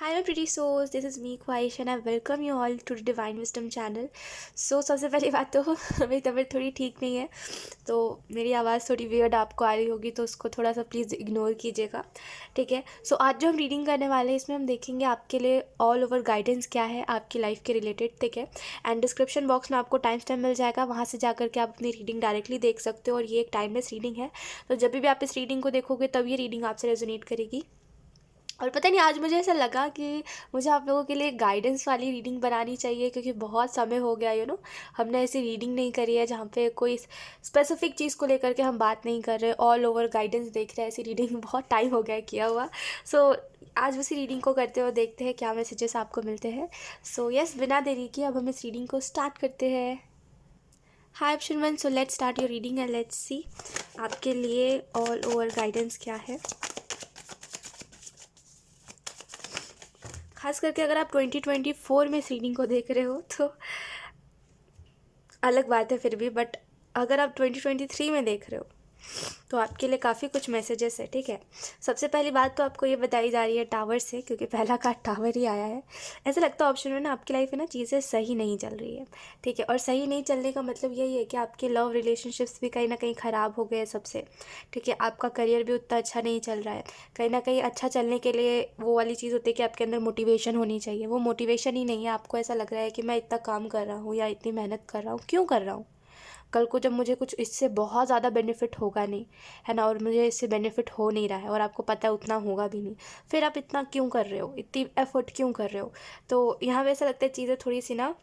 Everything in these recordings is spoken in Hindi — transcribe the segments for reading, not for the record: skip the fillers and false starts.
Hi my pretty souls, this is me Khwahish and I welcome you all to the Divine Wisdom channel. सबसे पहली बात तो मेरी तबीयत थोड़ी ठीक नहीं है, तो मेरी आवाज़ थोड़ी वियर्ड आपको आ रही होगी, तो उसको थोड़ा सा प्लीज़ इग्नोर कीजिएगा, ठीक है। आज जो हम रीडिंग करने वाले हैं इसमें हम देखेंगे आपके लिए ऑल ओवर गाइडेंस क्या है आपकी लाइफ के रिलेटेड, ठीक है। एंड डिस्क्रिप्शन बॉक्स में आपको टाइम स्टैम्प मिल जाएगा, वहाँ से जाकर के आप अपनी रीडिंग डायरेक्टली देख सकते हो। और ये एक टाइमलेस रीडिंग है, तो जब भी आप इस रीडिंग को देखोगे तब ये रीडिंग आपसे रेजोनेट करेगी। और पता नहीं आज मुझे ऐसा लगा कि मुझे आप लोगों के लिए गाइडेंस वाली रीडिंग बनानी चाहिए, क्योंकि बहुत समय हो गया हमने ऐसी रीडिंग नहीं करी है जहाँ पे कोई स्पेसिफिक चीज़ को लेकर के हम बात नहीं कर रहे, ऑल ओवर गाइडेंस देख रहे हैं। ऐसी रीडिंग बहुत टाइम हो गया है किया हुआ। सो आज उसी रीडिंग को करते हुए देखते हैं क्या मैसेजेस आपको मिलते हैं। यस, बिना देरी के अब हम इस रीडिंग को स्टार्ट करते हैं। Hi option 1, so let's start your reading and let's see आपके लिए ऑल ओवर गाइडेंस क्या है। खास करके अगर आप 2024 में इस रीडिंग को देख रहे हो तो अलग बात है फिर भी, बट अगर आप 2023 में देख रहे हो तो आपके लिए काफ़ी कुछ मैसेजेस है, ठीक है। सबसे पहली बात तो आपको ये बताई जा रही है टावर से, क्योंकि पहला कार्ड टावर ही आया है। ऐसा लगता है ऑप्शन में ना आपकी लाइफ में ना चीज़ें सही नहीं चल रही है, ठीक है। और सही नहीं चलने का मतलब यही है कि आपके लव रिलेशनशिप्स भी कहीं ना कहीं ख़राब हो गए सबसे, ठीक है। आपका करियर भी उतना अच्छा नहीं चल रहा है। कहीं ना कहीं अच्छा चलने के लिए वो वाली चीज़ होती है कि आपके अंदर मोटिवेशन होनी चाहिए, वो मोटिवेशन ही नहीं है। आपको ऐसा लग रहा है कि मैं इतना काम कर रहा हूँ या इतनी मेहनत कर रहा हूँ, क्यों कर रहा हूँ? कल को जब मुझे कुछ इससे बहुत ज़्यादा बेनिफिट होगा नहीं, है ना, और मुझे इससे बेनिफिट हो नहीं रहा है और आपको पता है उतना होगा भी नहीं, फिर आप इतना क्यों कर रहे हो, इतनी एफर्ट क्यों कर रहे हो? तो यहाँ पे ऐसा लगता है चीज़ें थोड़ी सी ना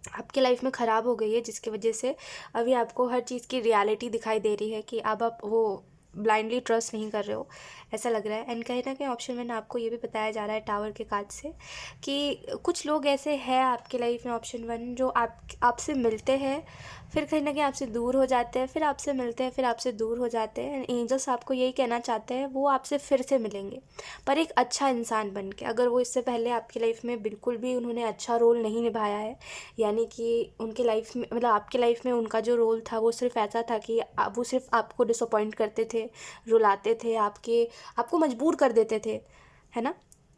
आपकी लाइफ में ख़राब हो गई है, जिसकी वजह से अभी आपको हर चीज़ की रियलिटी दिखाई दे रही है कि अब आप वो ब्लाइंडली ट्रस्ट नहीं कर रहे हो, ऐसा लग रहा है। एंड कहीं ना कहीं ऑप्शन में ना आपको ये भी बताया जा रहा है टावर के कार्ड से कि कुछ लोग ऐसे हैं आपके लाइफ में, ऑप्शन 1, जो आपसे मिलते हैं, फिर कहीं ना कहीं आपसे दूर हो जाते हैं, फिर आपसे मिलते हैं, फिर आपसे दूर हो जाते हैं। एंड एंजल्स आपको यही कहना चाहते हैं वो आपसे फिर से मिलेंगे, पर एक अच्छा इंसान बन के। अगर वो इससे पहले आपकी लाइफ में बिल्कुल भी उन्होंने अच्छा रोल नहीं निभाया है, यानी कि उनकी लाइफ में मतलब आपकी लाइफ में उनका जो रोल था वो सिर्फ ऐसा था कि वो सिर्फ आपको डिसअपॉइंट करते थे, रुलाते थे, आपको मजबूर कर देते थे, है ना,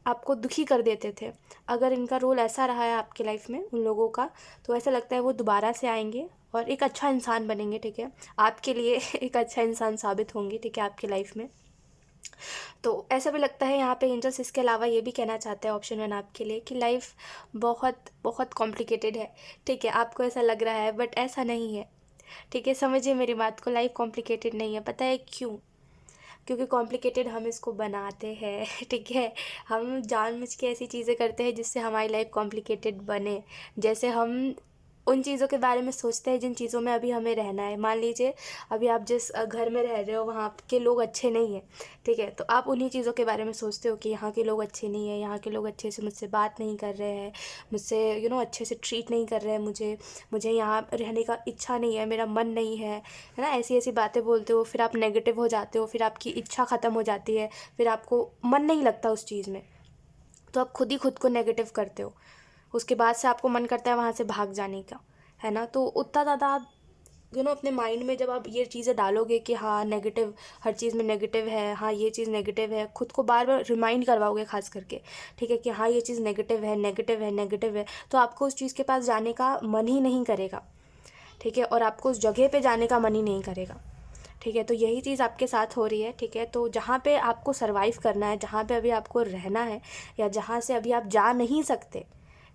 आपको दुखी कर देते थे। अगर इनका रोल ऐसा रहा है आपकी लाइफ में उन लोगों का, तो ऐसा लगता है वो दोबारा से आएंगे और एक अच्छा इंसान बनेंगे, ठीक है। आपके लिए एक अच्छा इंसान साबित होंगे, ठीक है, आपकी लाइफ में। तो ऐसा भी लगता है यहाँ पे एंजल्स इसके अलावा ये भी कहना चाहते हैं ऑप्शन 1 आपके लिए कि लाइफ बहुत बहुत कॉम्प्लिकेटेड है, ठीक है। आपको ऐसा लग रहा है बट ऐसा नहीं है, ठीक है। समझिए मेरी बात को, लाइफ कॉम्प्लिकेटेड नहीं है। पता है क्यों? क्योंकि कॉम्प्लिकेटेड हम इसको बनाते हैं ठीक है। हम जानबूझ के ऐसी चीज़ें करते हैं जिससे हमारी लाइफ कॉम्प्लिकेटेड बने। जैसे हम उन चीज़ों के बारे में सोचते हैं जिन चीज़ों में अभी हमें रहना है। मान लीजिए अभी आप जिस घर में रह रहे हो वहाँ के लोग अच्छे नहीं हैं, ठीक है, तो आप उन्हीं चीज़ों के बारे में सोचते हो कि यहाँ के लोग अच्छे नहीं हैं, यहाँ के लोग अच्छे से मुझसे बात नहीं कर रहे हैं, मुझसे अच्छे से ट्रीट नहीं कर रहे हैं, मुझे यहाँ रहने का इच्छा नहीं है, मेरा मन नहीं है ना। ऐसी ऐसी बातें बोलते हो, फिर आप नेगेटिव हो जाते हो, फिर आपकी इच्छा ख़त्म हो जाती है, फिर आपको मन नहीं लगता उस चीज़ में, तो आप खुद ही खुद को नेगेटिव करते हो। उसके बाद से आपको मन करता है वहाँ से भाग जाने का, है ना। तो उतना ज़्यादा आप अपने माइंड में जब आप ये चीज़ें डालोगे कि हाँ नेगेटिव, हर चीज़ में नेगेटिव है, हाँ ये चीज़ नेगेटिव है, खुद को बार बार रिमाइंड करवाओगे खास करके, ठीक है, कि हाँ ये चीज़ नेगेटिव है, नेगेटिव है, नेगेटिव है, तो आपको उस चीज़ के पास जाने का मन ही नहीं करेगा, ठीक है, और आपको उस जगह पे जाने का मन ही नहीं करेगा, ठीक है। तो यही चीज़ आपके साथ हो रही है, ठीक है। तो जहाँ पे आपको सर्वाइव करना है, जहाँ पे अभी आपको रहना है, या जहाँ से अभी आप जा नहीं सकते,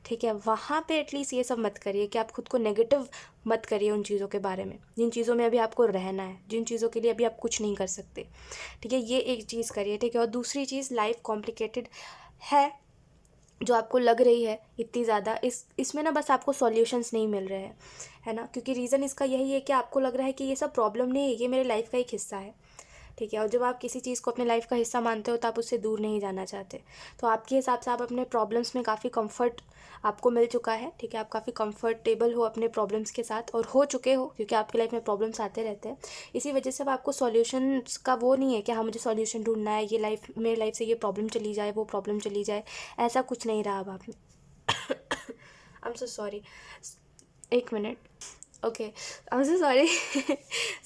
ठीक है, वहाँ पे एटलीस्ट ये सब मत करिए कि आप खुद को नेगेटिव मत करिए उन चीज़ों के बारे में जिन चीज़ों में अभी आपको रहना है, जिन चीज़ों के लिए अभी आप कुछ नहीं कर सकते, ठीक है। ये एक चीज़ करिए, ठीक है। और दूसरी चीज़, लाइफ कॉम्प्लिकेटेड है जो आपको लग रही है इतनी ज़्यादा, इसमें ना बस आपको सॉल्यूशंस नहीं मिल रहे हैं, है ना, क्योंकि रीज़न इसका यही है कि आपको लग रहा है कि ये सब प्रॉब्लम नहीं है, ये मेरे लाइफ का एक हिस्सा है, ठीक है। और जब आप किसी चीज़ को अपने लाइफ का हिस्सा मानते हो तो आप उससे दूर नहीं जाना चाहते। तो आपके हिसाब से आप अपने प्रॉब्लम्स में काफ़ी कंफर्ट आपको मिल चुका है, ठीक है। आप काफ़ी कंफर्टेबल हो अपने प्रॉब्लम्स के साथ और हो चुके हो, क्योंकि आपकी लाइफ में प्रॉब्लम्स आते रहते हैं। इसी वजह से अब आपको सॉल्यूशंस का वो नहीं है कि हाँ मुझे सॉल्यूशन ढूंढना है, ये लाइफ मेरी लाइफ से ये प्रॉब्लम चली जाए, वो प्रॉब्लम चली जाए, ऐसा कुछ नहीं रहा अब आप में। आई एम सो सॉरी, एक minute. Okay, I am so sorry.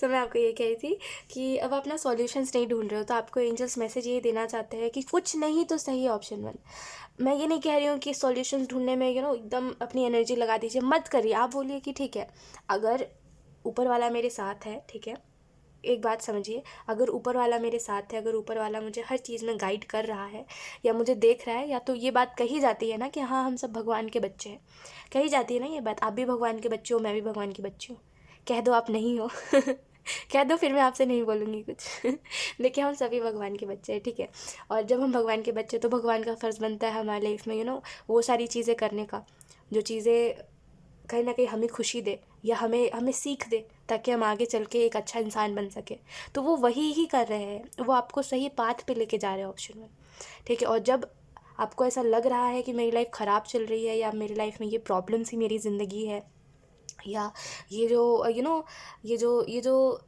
So मैं आपको ये कह रही थी कि अब आप ना सॉल्यूशंस नहीं ढूंढ रहे हो, तो आपको एंजल्स मैसेज ये देना चाहते हैं कि कुछ नहीं तो सही ऑप्शन वन। मैं ये नहीं कह रही हूँ कि सॉल्यूशंस ढूंढने में एकदम अपनी एनर्जी लगा दीजिए, मत करिए। आप बोलिए कि ठीक है, अगर ऊपर वाला मेरे साथ है, ठीक है, एक बात समझिए, अगर ऊपर वाला मेरे साथ है, अगर ऊपर वाला मुझे हर चीज़ में गाइड कर रहा है या मुझे देख रहा है, या तो ये बात कही जाती है ना कि हाँ हम सब भगवान के बच्चे हैं, कही जाती है ना ये बात, आप भी भगवान के बच्चे हो, मैं भी भगवान की बच्ची हूँ। कह दो आप नहीं हो। कह दो, फिर मैं आपसे नहीं बोलूँगी कुछ। देखिए, हम सभी भगवान के बच्चे हैं, ठीक है। और जब हम भगवान के बच्चे, तो भगवान का फ़र्ज़ बनता है हमारे लाइफ में वो सारी चीज़ें करने का, जो चीज़ें कहीं ना कहीं हमें खुशी दे या हमें हमें सीख दे, ताकि हम आगे चल के एक अच्छा इंसान बन सके। तो वो वही ही कर रहे हैं, वो आपको सही पाथ पे लेके जा रहे हैं, ऑप्शन में, ठीक है। और जब आपको ऐसा लग रहा है कि मेरी लाइफ ख़राब चल रही है, या मेरी लाइफ में ये प्रॉब्लम्स ही मेरी ज़िंदगी है, या ये जो ये जो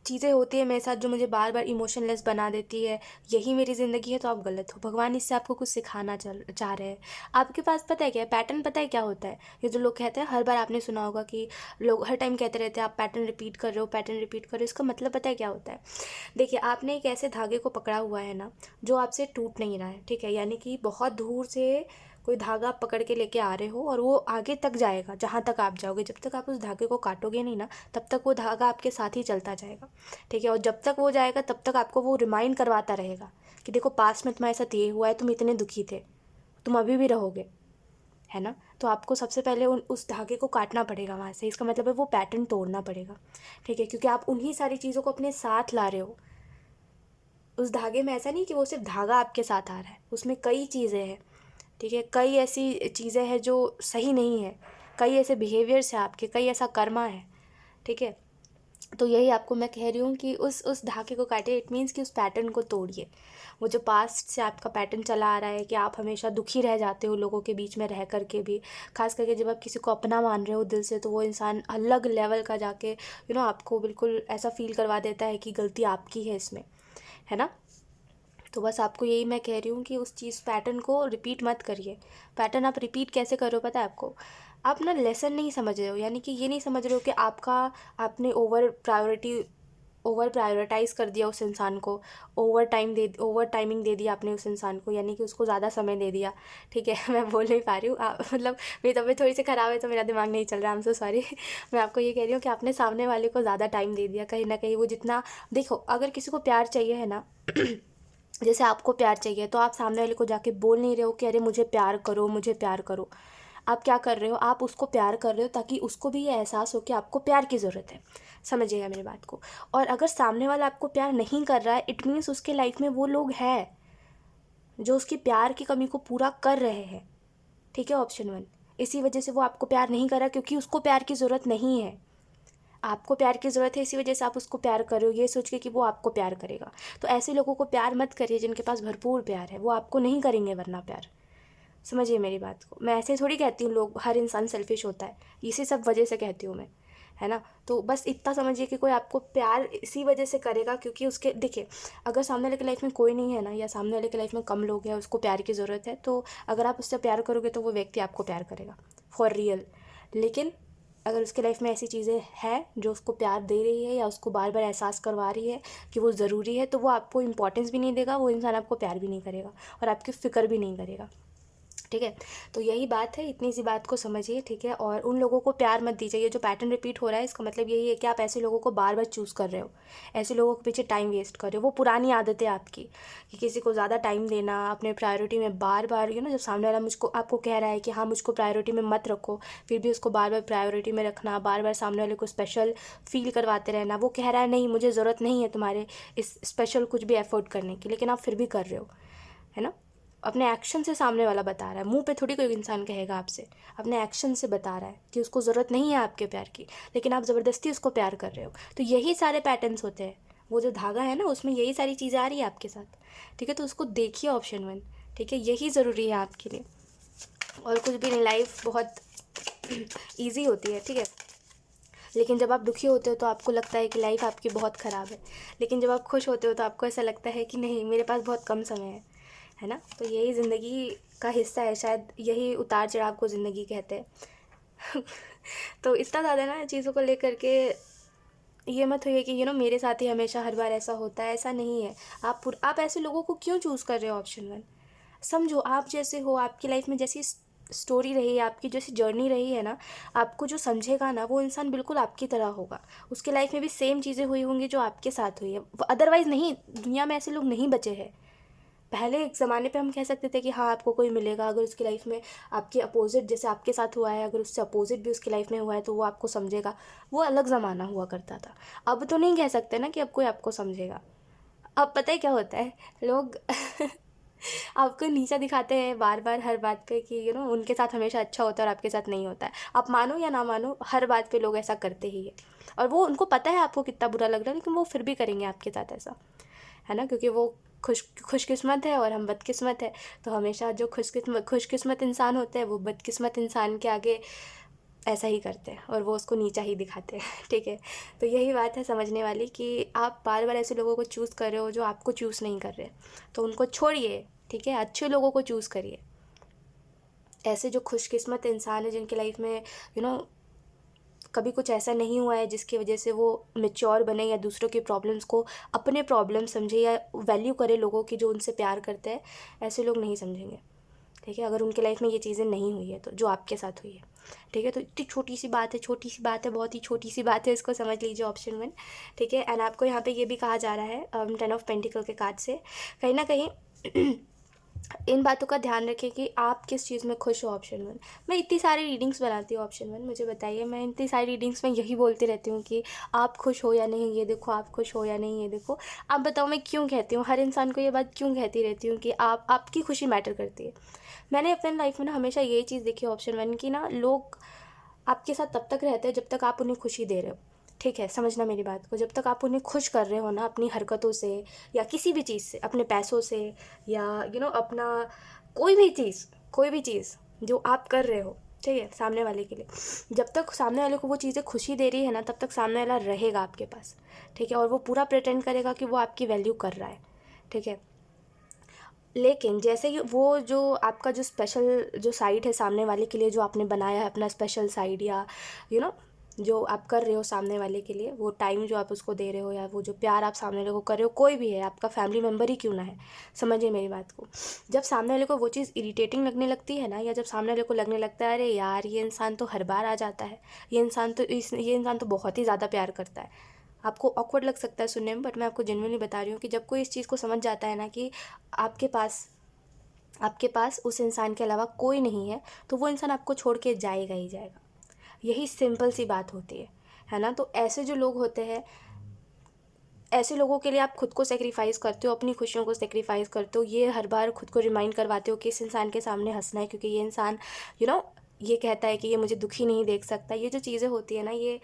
चीज़ें होती है मेरे साथ जो मुझे बार बार इमोशनलेस बना देती है, यही मेरी ज़िंदगी है, तो आप गलत हो। भगवान इससे आपको कुछ सिखाना चाह रहे हैं। आपके पास पता है क्या है पैटर्न, पता है क्या होता है? ये जो लोग कहते हैं, हर बार आपने सुना होगा कि लोग हर टाइम कहते रहते हैं आप पैटर्न रिपीट कर रहे हो, पैटर्न रिपीट कर रहे हो। इसका मतलब पता है क्या होता है? देखिए, आपने एक ऐसे धागे को पकड़ा हुआ है ना, जो आपसे टूट नहीं रहा है, ठीक है। यानी कि बहुत दूर से कोई धागा आप पकड़ के लेके आ रहे हो, और वो आगे तक जाएगा जहाँ तक आप जाओगे। जब तक आप उस धागे को काटोगे नहीं ना, तब तक वो धागा आपके साथ ही चलता जाएगा, ठीक है। और जब तक वो जाएगा, तब तक आपको वो रिमाइंड करवाता रहेगा कि देखो, पास्ट में तुम्हारे साथ ये हुआ है, तुम इतने दुखी थे, तुम अभी भी रहोगे, है ना। तो आपको सबसे पहले उस धागे को काटना पड़ेगा वहाँ से। इसका मतलब है वो पैटर्न तोड़ना पड़ेगा, ठीक है, क्योंकि आप उन्हीं सारी चीज़ों को अपने साथ ला रहे हो। उस धागे में ऐसा नहीं कि वो सिर्फ धागा आपके साथ आ रहा है, उसमें कई चीज़ें हैं, ठीक है। कई ऐसी चीज़ें हैं जो सही नहीं है, कई ऐसे बिहेवियर्स हैं आपके, कई ऐसा कर्मा है, ठीक है। तो यही आपको मैं कह रही हूँ कि उस धागे को काटिए। इट मीन्स कि उस पैटर्न को तोड़िए। वो जो पास्ट से आपका पैटर्न चला आ रहा है कि आप हमेशा दुखी रह जाते हो लोगों के बीच में रह करके भी, खास करके जब आप किसी को अपना मान रहे हो दिल से, तो वो इंसान अलग लेवल का जाके आपको बिल्कुल ऐसा फील करवा देता है कि गलती आपकी है इसमें, है ना। तो बस आपको यही मैं कह रही हूँ कि उस चीज़ पैटर्न को रिपीट मत करिए। पैटर्न आप रिपीट कैसे करो पता है आपको? आप ना लेसन नहीं समझ रहे हो, यानी कि ये नहीं समझ रहे हो कि आपने ओवर प्रायोरिटाइज़ कर दिया उस इंसान को, ओवर टाइमिंग दे दिया आपने उस इंसान को, यानी कि उसको ज़्यादा समय दे दिया, ठीक है। मैं बोल नहीं पा रही हूँ, मतलब मेरी तबीयत थोड़ी सी ख़राब है, तो मेरा दिमाग नहीं चल रहा, आई एम सो सॉरी। मैं आपको ये कह रही हूँ कि आपने सामने वाले को ज़्यादा टाइम दे दिया। कहीं ना कहीं वो जितना, देखो, अगर किसी को प्यार चाहिए है ना, जैसे आपको प्यार चाहिए, तो आप सामने वाले को जाके बोल नहीं रहे हो कि अरे मुझे प्यार करो, मुझे प्यार करो। आप क्या कर रहे हो? आप उसको प्यार कर रहे हो ताकि उसको भी ये एहसास हो कि आपको प्यार की ज़रूरत है। समझिएगा मेरी बात को। और अगर सामने वाला आपको प्यार नहीं कर रहा है, इट मीन्स उसके लाइफ में वो लोग हैं जो उसकी प्यार की कमी को पूरा कर रहे हैं, ठीक है, ऑप्शन वन। इसी वजह से वो आपको प्यार नहीं कर रहा, क्योंकि उसको प्यार की ज़रूरत नहीं है। आपको प्यार की ज़रूरत है, इसी वजह से आप उसको प्यार कर रहे हो, ये सोच के कि वो आपको प्यार करेगा। तो ऐसे लोगों को प्यार मत करिए जिनके पास भरपूर प्यार है, वो आपको नहीं करेंगे वरना प्यार। समझिए मेरी बात को। मैं ऐसे थोड़ी कहती हूँ लोग, हर इंसान सेल्फिश होता है, इसी सब वजह से कहती हूँ मैं, है ना। तो बस इतना समझिए कि कोई आपको प्यार इसी वजह से करेगा क्योंकि उसके, देखिए, अगर सामने वाले की लाइफ में कोई नहीं है ना, या सामने वाले की लाइफ में कम लोग हैं, उसको प्यार की ज़रूरत है, तो अगर आप उससे प्यार करोगे तो वो व्यक्ति आपको प्यार करेगा फॉर रियल। लेकिन अगर उसके लाइफ में ऐसी चीज़ें हैं जो उसको प्यार दे रही है या उसको बार बार एहसास करवा रही है कि वो ज़रूरी है, तो वो आपको इंपॉर्टेंस भी नहीं देगा, वो इंसान आपको प्यार भी नहीं करेगा और आपकी फ़िक्र भी नहीं करेगा, ठीक है। तो यही बात है, इतनी सी बात को समझिए, ठीक है। और उन लोगों को प्यार मत दीजिए। ये जो पैटर्न रिपीट हो रहा है, इसका मतलब यही है कि आप ऐसे लोगों को बार बार चूज़ कर रहे हो, ऐसे लोगों के पीछे टाइम वेस्ट कर रहे हो। वो पुरानी आदत है आपकी कि किसी को ज़्यादा टाइम देना, अपने प्रायोरिटी में बार बार जब सामने वाला मुझको आपको कह रहा है कि हाँ मुझको प्रायोरिटी में मत रखो, फिर भी उसको बार बार प्रायोरिटी में रखना, बार बार सामने वाले को स्पेशल फील करवाते रहना। वो कह रहा है नहीं, मुझे ज़रूरत नहीं है तुम्हारे इस स्पेशल कुछ भी एफर्ट करने की, लेकिन आप फिर भी कर रहे हो, है ना। अपने एक्शन से सामने वाला बता रहा है, मुंह पे थोड़ी कोई इंसान कहेगा आपसे, अपने एक्शन से बता रहा है कि उसको ज़रूरत नहीं है आपके प्यार की, लेकिन आप ज़बरदस्ती उसको प्यार कर रहे हो। तो यही सारे पैटर्न्स होते हैं। वो जो धागा है ना, उसमें यही सारी चीज़ें आ रही है आपके साथ, ठीक है। तो उसको देखिए, ऑप्शन वन, ठीक है, यही ज़रूरी है आपके लिए, और कुछ भी नहीं। लाइफ बहुत ईजी होती है, ठीक है। लेकिन जब आप दुखी होते हो तो आपको लगता है कि लाइफ आपकी बहुत ख़राब है, लेकिन जब आप खुश होते हो तो आपको ऐसा लगता है कि नहीं, मेरे पास बहुत कम समय है ना। तो यही ज़िंदगी का हिस्सा है, शायद यही उतार चढ़ाव को ज़िंदगी कहते हैं, तो इतना ज़्यादा ना चीज़ों को लेकर के ये मत होइए कि मेरे साथ ही हमेशा हर बार ऐसा होता है, ऐसा नहीं है। आप ऐसे लोगों को क्यों चूज़ कर रहे हो ऑप्शन वन? समझो, आप जैसे हो, आपकी लाइफ में जैसी स्टोरी रही है, आपकी जैसी जर्नी रही है ना, आपको जो समझेगा ना वो इंसान बिल्कुल आपकी तरह होगा। उसके लाइफ में भी सेम चीज़ें हुई होंगी जो आपके साथ हुई है। अदरवाइज़ नहीं, दुनिया में ऐसे लोग नहीं बचे हैं। पहले एक ज़माने पे हम कह सकते थे कि हाँ, आपको कोई मिलेगा अगर उसकी लाइफ में आपके अपोजिट जैसे आपके साथ हुआ है, अगर उससे अपोजिट भी उसकी लाइफ में हुआ है तो वो आपको समझेगा। वो अलग ज़माना हुआ करता था। अब तो नहीं कह सकते ना कि अब कोई आपको समझेगा। अब पता है क्या होता है, लोग आपको नीचा दिखाते हैं बार बार हर बात पे कि उनके साथ हमेशा अच्छा होता है और आपके साथ नहीं होता है। आप मानो या ना मानो, हर बात पे लोग ऐसा करते ही है। और वो उनको पता है आपको कितना बुरा लग रहा है, लेकिन वो फिर भी करेंगे आपके साथ ऐसा, है ना, क्योंकि वो खुशकिस्मत है और हम बदकिस्मत है। तो हमेशा जो खुशकिस्मत इंसान होते हैं वो बदकिस्मत इंसान के आगे ऐसा ही करते हैं और वो उसको नीचा ही दिखाते हैं। ठीक है, तो यही बात है समझने वाली कि आप बार बार ऐसे लोगों को चूज़ कर रहे हो जो आपको चूज़ नहीं कर रहे, तो उनको छोड़िए। ठीक है, अच्छे लोगों को चूज़ करिए। ऐसे जो खुशकिस्मत इंसान है जिनकी लाइफ में यू नो कभी कुछ ऐसा नहीं हुआ है जिसकी वजह से वो मैच्योर बने या दूसरों की प्रॉब्लम्स को अपने प्रॉब्लम समझे या वैल्यू करे लोगों की जो उनसे प्यार करते हैं, ऐसे लोग नहीं समझेंगे। ठीक है, अगर उनके लाइफ में ये चीज़ें नहीं हुई है तो जो आपके साथ हुई है। ठीक है, तो इतनी छोटी सी बात है, छोटी सी बात है, बहुत ही छोटी सी बात है, इसको समझ लीजिए ऑप्शन वन। ठीक है, एंड आपको यहाँ पे ये भी कहा जा रहा है 10 ऑफ पेंटिकल के कार्ड से कहीं ना कहीं इन बातों का ध्यान रखें कि आप किस चीज़ में खुश हो ऑप्शन वन। मैं इतनी सारी रीडिंग्स बनाती हूँ ऑप्शन वन, मुझे बताइए, मैं इतनी सारी रीडिंग्स में यही बोलती रहती हूँ कि आप खुश हो या नहीं ये देखो, आप खुश हो या नहीं ये देखो। आप बताओ मैं क्यों कहती हूँ, हर इंसान को ये बात क्यों कहती रहती हूँ कि आपकी खुशी मैटर करती है। मैंने अपने लाइफ में ना हमेशा यही चीज़ देखी है ऑप्शन वन की ना, लोग आपके साथ तब तक रहते हैं जब तक आप उन्हें खुशी दे रहे हो। ठीक है, समझना मेरी बात को, जब तक आप उन्हें खुश कर रहे हो ना अपनी हरकतों से या किसी भी चीज़ से, अपने पैसों से या अपना कोई भी चीज़ जो आप कर रहे हो, ठीक है, सामने वाले के लिए, जब तक सामने वाले को वो चीज़ें खुशी दे रही है ना, तब तक सामने वाला रहेगा आपके पास। ठीक है, और वो पूरा प्रिटेंड करेगा कि वो आपकी वैल्यू कर रहा है। ठीक है, लेकिन जैसे ही वो जो आपका जो स्पेशल जो साइड है सामने वाले के लिए, जो आपने बनाया है अपना स्पेशल साइड, या यू नो जो आप कर रहे हो सामने वाले के लिए, वो टाइम जो आप उसको दे रहे हो या वो जो प्यार आप सामने वाले को कर रहे हो, कोई भी है, आपका फैमिली मेम्बर ही क्यों ना है, समझिए मेरी बात को। जब सामने वाले को वो चीज़ इरिटेटिंग लगने लगती है ना, या जब सामने वाले को लगने लगता है अरे यार ये इंसान तो हर बार आ जाता है, ये इंसान तो बहुत ही ज़्यादा प्यार करता है, आपको ऑकवर्ड लग सकता है सुनने में, बट मैं आपको जेन्युइनली बता रही हूँ कि जब कोई इस चीज़ को समझ जाता है ना कि आपके पास आपके पास उस इंसान के अलावा कोई नहीं है, तो वो इंसान आपको छोड़ के जाएगा ही जाएगा। यही सिंपल सी बात होती है ना। तो ऐसे जो लोग होते हैं, ऐसे लोगों के लिए आप खुद को सेक्रीफाइस करते हो, अपनी खुशियों को सेक्रीफाइस करते हो, ये हर बार खुद को रिमाइंड करवाते हो कि इस इंसान के सामने हंसना है क्योंकि ये इंसान यू नो ये कहता है कि ये मुझे दुखी नहीं देख सकता। ये जो चीज़ें होती है ना, ये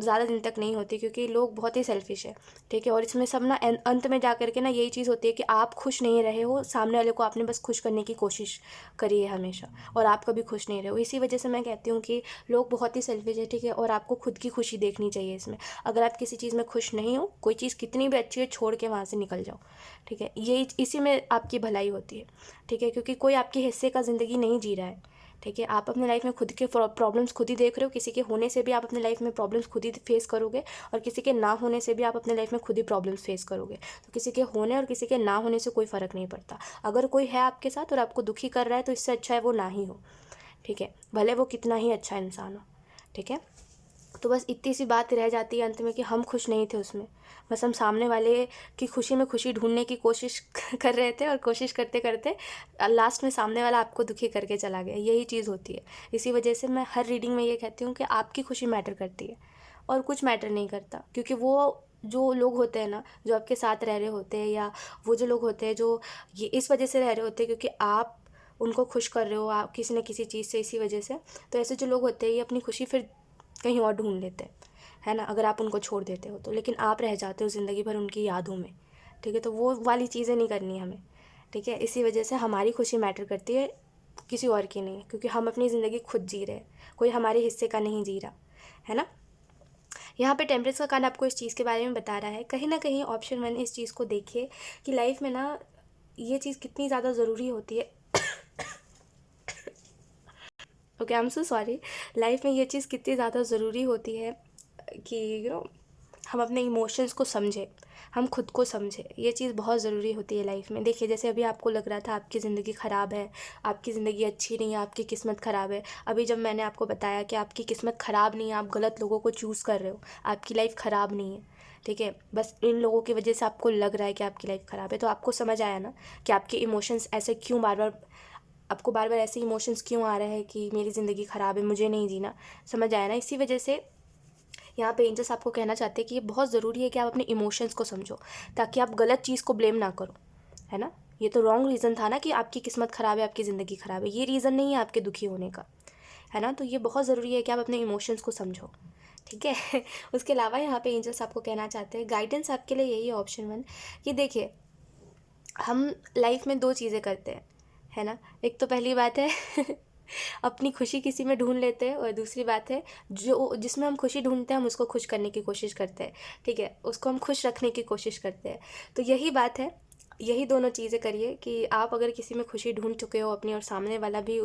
ज़्यादा दिन तक नहीं होती क्योंकि लोग बहुत ही सेल्फिश है। ठीक है, और इसमें सब ना अंत में जा कर के ना यही चीज़ होती है कि आप खुश नहीं रहे हो, सामने वाले को आपने बस खुश करने की कोशिश करी है हमेशा, और आप कभी खुश नहीं रहे हो। इसी वजह से मैं कहती हूँ कि लोग बहुत ही सेल्फिश है। ठीक है, और आपको खुद की खुशी देखनी चाहिए इसमें। अगर आप किसी चीज़ में खुश नहीं हो, कोई चीज़ कितनी भी अच्छी है, छोड़ के वहाँ से निकल जाओ। ठीक है, यही इसी में आपकी भलाई होती है। ठीक है, क्योंकि कोई आपके हिस्से का ज़िंदगी नहीं जी रहा है। ठीक है, आप अपने लाइफ में खुद के प्रॉब्लम्स खुद ही देख रहे हो, किसी के होने से भी आप अपने लाइफ में प्रॉब्लम्स खुद ही फेस करोगे, और किसी के ना होने से भी आप अपने लाइफ में खुद ही प्रॉब्लम्स फेस करोगे। तो किसी के होने और किसी के ना होने से कोई फ़र्क नहीं पड़ता। अगर कोई है आपके साथ और आपको दुखी कर रहा है तो इससे अच्छा है वो ना ही हो। ठीक है, भले वो कितना ही अच्छा इंसान हो। ठीक है, तो बस इतनी सी बात रह जाती है अंत में कि हम खुश नहीं थे उसमें, बस हम सामने वाले की खुशी में खुशी ढूंढने की कोशिश कर रहे थे, और कोशिश करते करते लास्ट में सामने वाला आपको दुखी करके चला गया। यही चीज़ होती है। इसी वजह से मैं हर रीडिंग में ये कहती हूँ कि आपकी खुशी मैटर करती है और कुछ मैटर नहीं करता, क्योंकि वो जो लोग होते हैं ना, जो आपके साथ रह रहे होते हैं, या वो जो लोग होते हैं जो ये इस वजह से रह रहे होते हैं क्योंकि आप उनको खुश कर रहे हो, आप किसी न किसी चीज़ से, इसी वजह से। तो ऐसे जो लोग होते हैं ये अपनी खुशी फिर कहीं और ढूंढ लेते हैं, है ना, अगर आप उनको छोड़ देते हो तो। लेकिन आप रह जाते हो ज़िंदगी भर उनकी यादों में। ठीक है, तो वो वाली चीज़ें नहीं करनी हमें। ठीक है, इसी वजह से हमारी खुशी मैटर करती है, किसी और की नहीं, क्योंकि हम अपनी ज़िंदगी खुद जी रहे हैं, कोई हमारे हिस्से का नहीं जी रहा, है ना। यहाँ पे टेम्परेचर का कार्ड आपको इस चीज़ के बारे में बता रहा है। कहीं ना कहीं ऑप्शन वन इस चीज़ को देखिए कि लाइफ में ना ये चीज़ कितनी ज़्यादा ज़रूरी होती है okay, I am so sorry. Life में ये चीज़ कितनी ज़्यादा ज़रूरी होती है कि हम अपने इमोशंस को समझें, हम खुद को समझें। ये चीज़ बहुत ज़रूरी होती है लाइफ में। देखिए, जैसे अभी आपको लग रहा था आपकी ज़िंदगी ख़राब है, आपकी ज़िंदगी अच्छी नहीं है, आपकी किस्मत ख़राब है। अभी जब मैंने आपको बताया कि आपकी किस्मत ख़राब नहीं है, आप गलत लोगों को चूज़ कर रहे हो, आपकी लाइफ ख़राब नहीं है, ठीक है। बस इन लोगों की वजह से आपको लग रहा है कि आपकी लाइफ ख़राब है। तो आपको समझ आया ना कि आपके इमोशंस ऐसे क्यों बार बार, आपको बार बार ऐसे इमोशंस क्यों आ रहे हैं कि मेरी ज़िंदगी ख़राब है, मुझे नहीं जीना। समझ आया ना? इसी वजह से यहाँ पे एंजल्स आपको कहना चाहते हैं कि ये बहुत ज़रूरी है कि आप अपने इमोशंस को समझो, ताकि आप गलत चीज़ को ब्लेम ना करो, है ना। ये तो रॉन्ग रीज़न था ना कि आपकी किस्मत ख़राब है, आपकी ज़िंदगी ख़राब है। ये रीज़न नहीं है आपके दुखी होने का, है ना। तो ये बहुत ज़रूरी है कि आप अपने इमोशंस को समझो, ठीक है। उसके अलावा यहाँ पे एंजल्स आपको कहना चाहते हैं, गाइडेंस आपके लिए यही है ऑप्शन 1, कि देखिए, हम लाइफ में 2 चीज़ें करते हैं, है ना। एक तो पहली बात है अपनी खुशी किसी में ढूंढ लेते हैं, और दूसरी बात है जो जिसमें हम खुशी ढूंढते हैं हम उसको खुश करने की कोशिश करते हैं, ठीक है, उसको हम खुश रखने की कोशिश करते हैं। तो यही बात है, यही दोनों चीज़ें करिए कि आप अगर किसी में खुशी ढूंढ चुके हो अपनी, और सामने वाला भी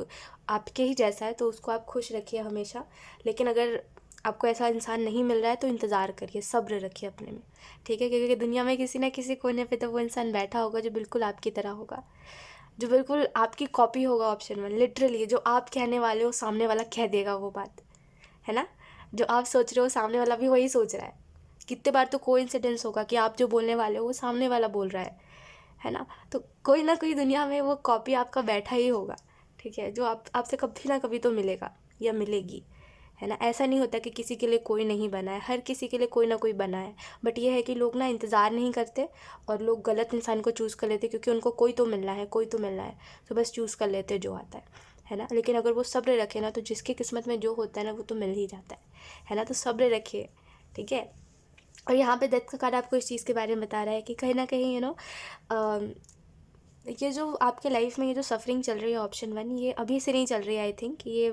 आपके ही जैसा है, तो उसको आप खुश रखिए हमेशा। लेकिन अगर आपको ऐसा इंसान नहीं मिल रहा है तो इंतज़ार करिए, सब्र रखिए अपने में, ठीक है। क्योंकि दुनिया में किसी ना किसी कोने पे तो वो इंसान बैठा होगा जो बिल्कुल आपकी तरह होगा, जो बिल्कुल आपकी कॉपी होगा। ऑप्शन 1, लिटरली जो आप कहने वाले हो सामने वाला कह देगा वो बात, है ना। जो आप सोच रहे हो सामने वाला भी वही सोच रहा है। कितने बार तो कोइंसिडेंस होगा कि आप जो बोलने वाले हो वो सामने वाला बोल रहा है ना। तो कोई ना कोई दुनिया में वो कॉपी आपका बैठा ही होगा, ठीक है, जो आपसे कभी ना कभी तो मिलेगा या मिलेगी, है ना। ऐसा नहीं होता कि किसी के लिए कोई नहीं बना है, हर किसी के लिए कोई ना कोई बना है। बट ये है कि लोग ना इंतज़ार नहीं करते, और लोग गलत इंसान को चूज़ कर लेते, क्योंकि उनको कोई तो मिलना है, कोई तो मिलना है, तो बस चूज़ कर लेते जो आता है ना। लेकिन अगर वो सब्र रखे ना, तो जिसकी किस्मत में जो होता है ना वो तो मिल ही जाता है ना। तो सब्र रखिए, ठीक है। और यहाँ पे डेथ का कार्ड आपको इस चीज़ के बारे में बता रहा है कि कहीं ना कहीं ये जो आपके लाइफ में ये जो सफरिंग चल रही है ऑप्शन 1, ये अभी से नहीं चल रही है। आई थिंक ये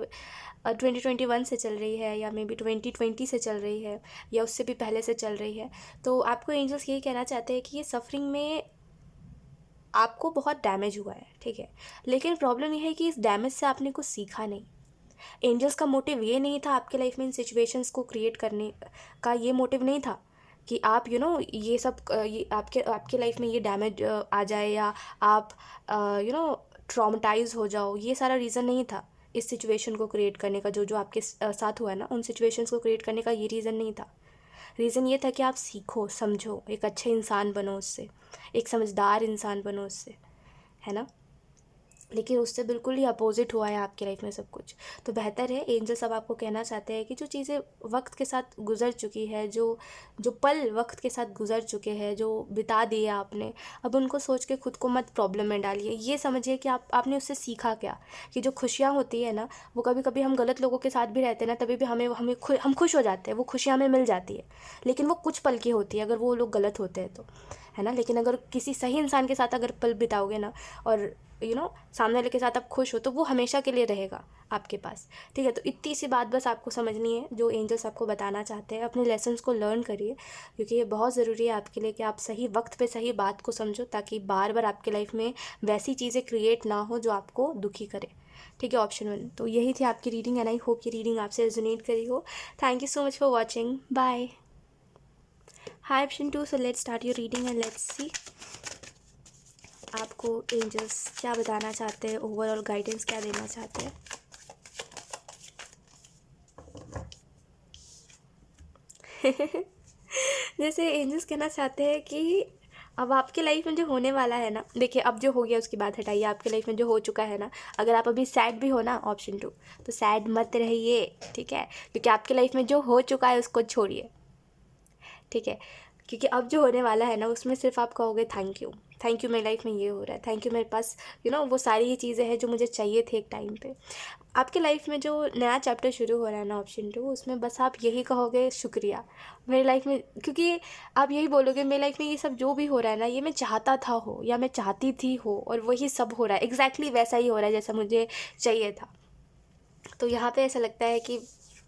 2021 से चल रही है, या मे बी 2020 से चल रही है, या उससे भी पहले से चल रही है। तो आपको एंजल्स यही कहना चाहते हैं कि ये सफरिंग में आपको बहुत डैमेज हुआ है, ठीक है। लेकिन प्रॉब्लम ये है कि इस डैमेज से आपने कुछ सीखा नहीं। एंजल्स का मोटिव ये नहीं था आपके लाइफ में इन सिचुएशंस को क्रिएट करने का, ये मोटिव नहीं था कि आप ये सब ये आपके लाइफ में ये डैमेज आ जाए, या आप ट्रॉमेटाइज हो जाओ। ये सारा रीज़न नहीं था इस सिचुएशन को क्रिएट करने का, जो जो आपके साथ हुआ है ना, उन सिचुएशंस को क्रिएट करने का ये रीज़न नहीं था। रीज़न ये था कि आप सीखो, समझो, एक अच्छे इंसान बनो उससे, एक समझदार इंसान बनो उससे, है ना। लेकिन उससे बिल्कुल ही अपोजिट हुआ है आपकी लाइफ में सब कुछ। तो बेहतर है, एंजल सब आपको कहना चाहते हैं कि जो चीज़ें वक्त के साथ गुजर चुकी है, जो जो पल वक्त के साथ गुजर चुके हैं, जो बिता दिए आपने, अब उनको सोच के खुद को मत प्रॉब्लम में डालिए। ये समझिए कि आपने उससे सीखा क्या, कि जो खुशियाँ होती है ना, वो कभी कभी हम गलत लोगों के साथ भी रहते हैं ना, तभी भी हम खुश हो जाते हैं, वो खुशियाँ हमें मिल जाती है। लेकिन वो कुछ पल की होती है अगर वो लोग गलत होते हैं तो, है ना। लेकिन अगर किसी सही इंसान के साथ अगर पल बिताओगे ना, और सामने वाले के साथ आप खुश हो, तो वो हमेशा के लिए रहेगा आपके पास, ठीक है। तो इतनी सी बात बस आपको समझनी है जो एंजल्स आपको बताना चाहते हैं। अपने लेसन्स को लर्न करिए, क्योंकि ये बहुत ज़रूरी है आपके लिए कि आप सही वक्त पे सही बात को समझो, ताकि बार बार आपके लाइफ में वैसी चीज़ें क्रिएट ना हो जो आपको दुखी करे, ठीक है। ऑप्शन 1, तो यही थी आपकी रीडिंग, एंड आई होप ये रीडिंग आपसे रेजोनेट करी हो। Thank you so much for watching, bye. Hi option 2, so let's start your reading and let's see आपको एंजल्स क्या बताना चाहते हैं, ओवरऑल गाइडेंस क्या देना चाहते हैं। जैसे एंजल्स कहना चाहते हैं कि अब आपके लाइफ में जो होने वाला है ना, देखिए, अब जो हो गया उसकी बात हटाइए, आपके लाइफ में जो हो चुका है ना, अगर आप अभी सैड भी हो ना, ऑप्शन 2, तो सैड मत रहिए, ठीक है। क्योंकि आपके लाइफ में जो हो चुका है उसको छोड़िए, ठीक है। क्योंकि अब जो होने वाला है ना, उसमें सिर्फ आप कहोगे थैंक यू, थैंक यू, मेरी लाइफ में ये हो रहा है, थैंक यू, मेरे पास वो सारी ही चीज़ें हैं जो मुझे चाहिए थे एक टाइम पे। आपके लाइफ में जो नया चैप्टर शुरू हो रहा है ना, ऑप्शन 2, उसमें बस आप यही कहोगे शुक्रिया मेरी लाइफ में, क्योंकि आप यही बोलोगे मेरी लाइफ में ये सब जो भी हो रहा है ना, ये मैं चाहता था हो, या मैं चाहती थी हो, और वही सब हो रहा है, एग्जैक्टली वैसा ही हो रहा है जैसा मुझे चाहिए था। तो यहाँ पे ऐसा लगता है कि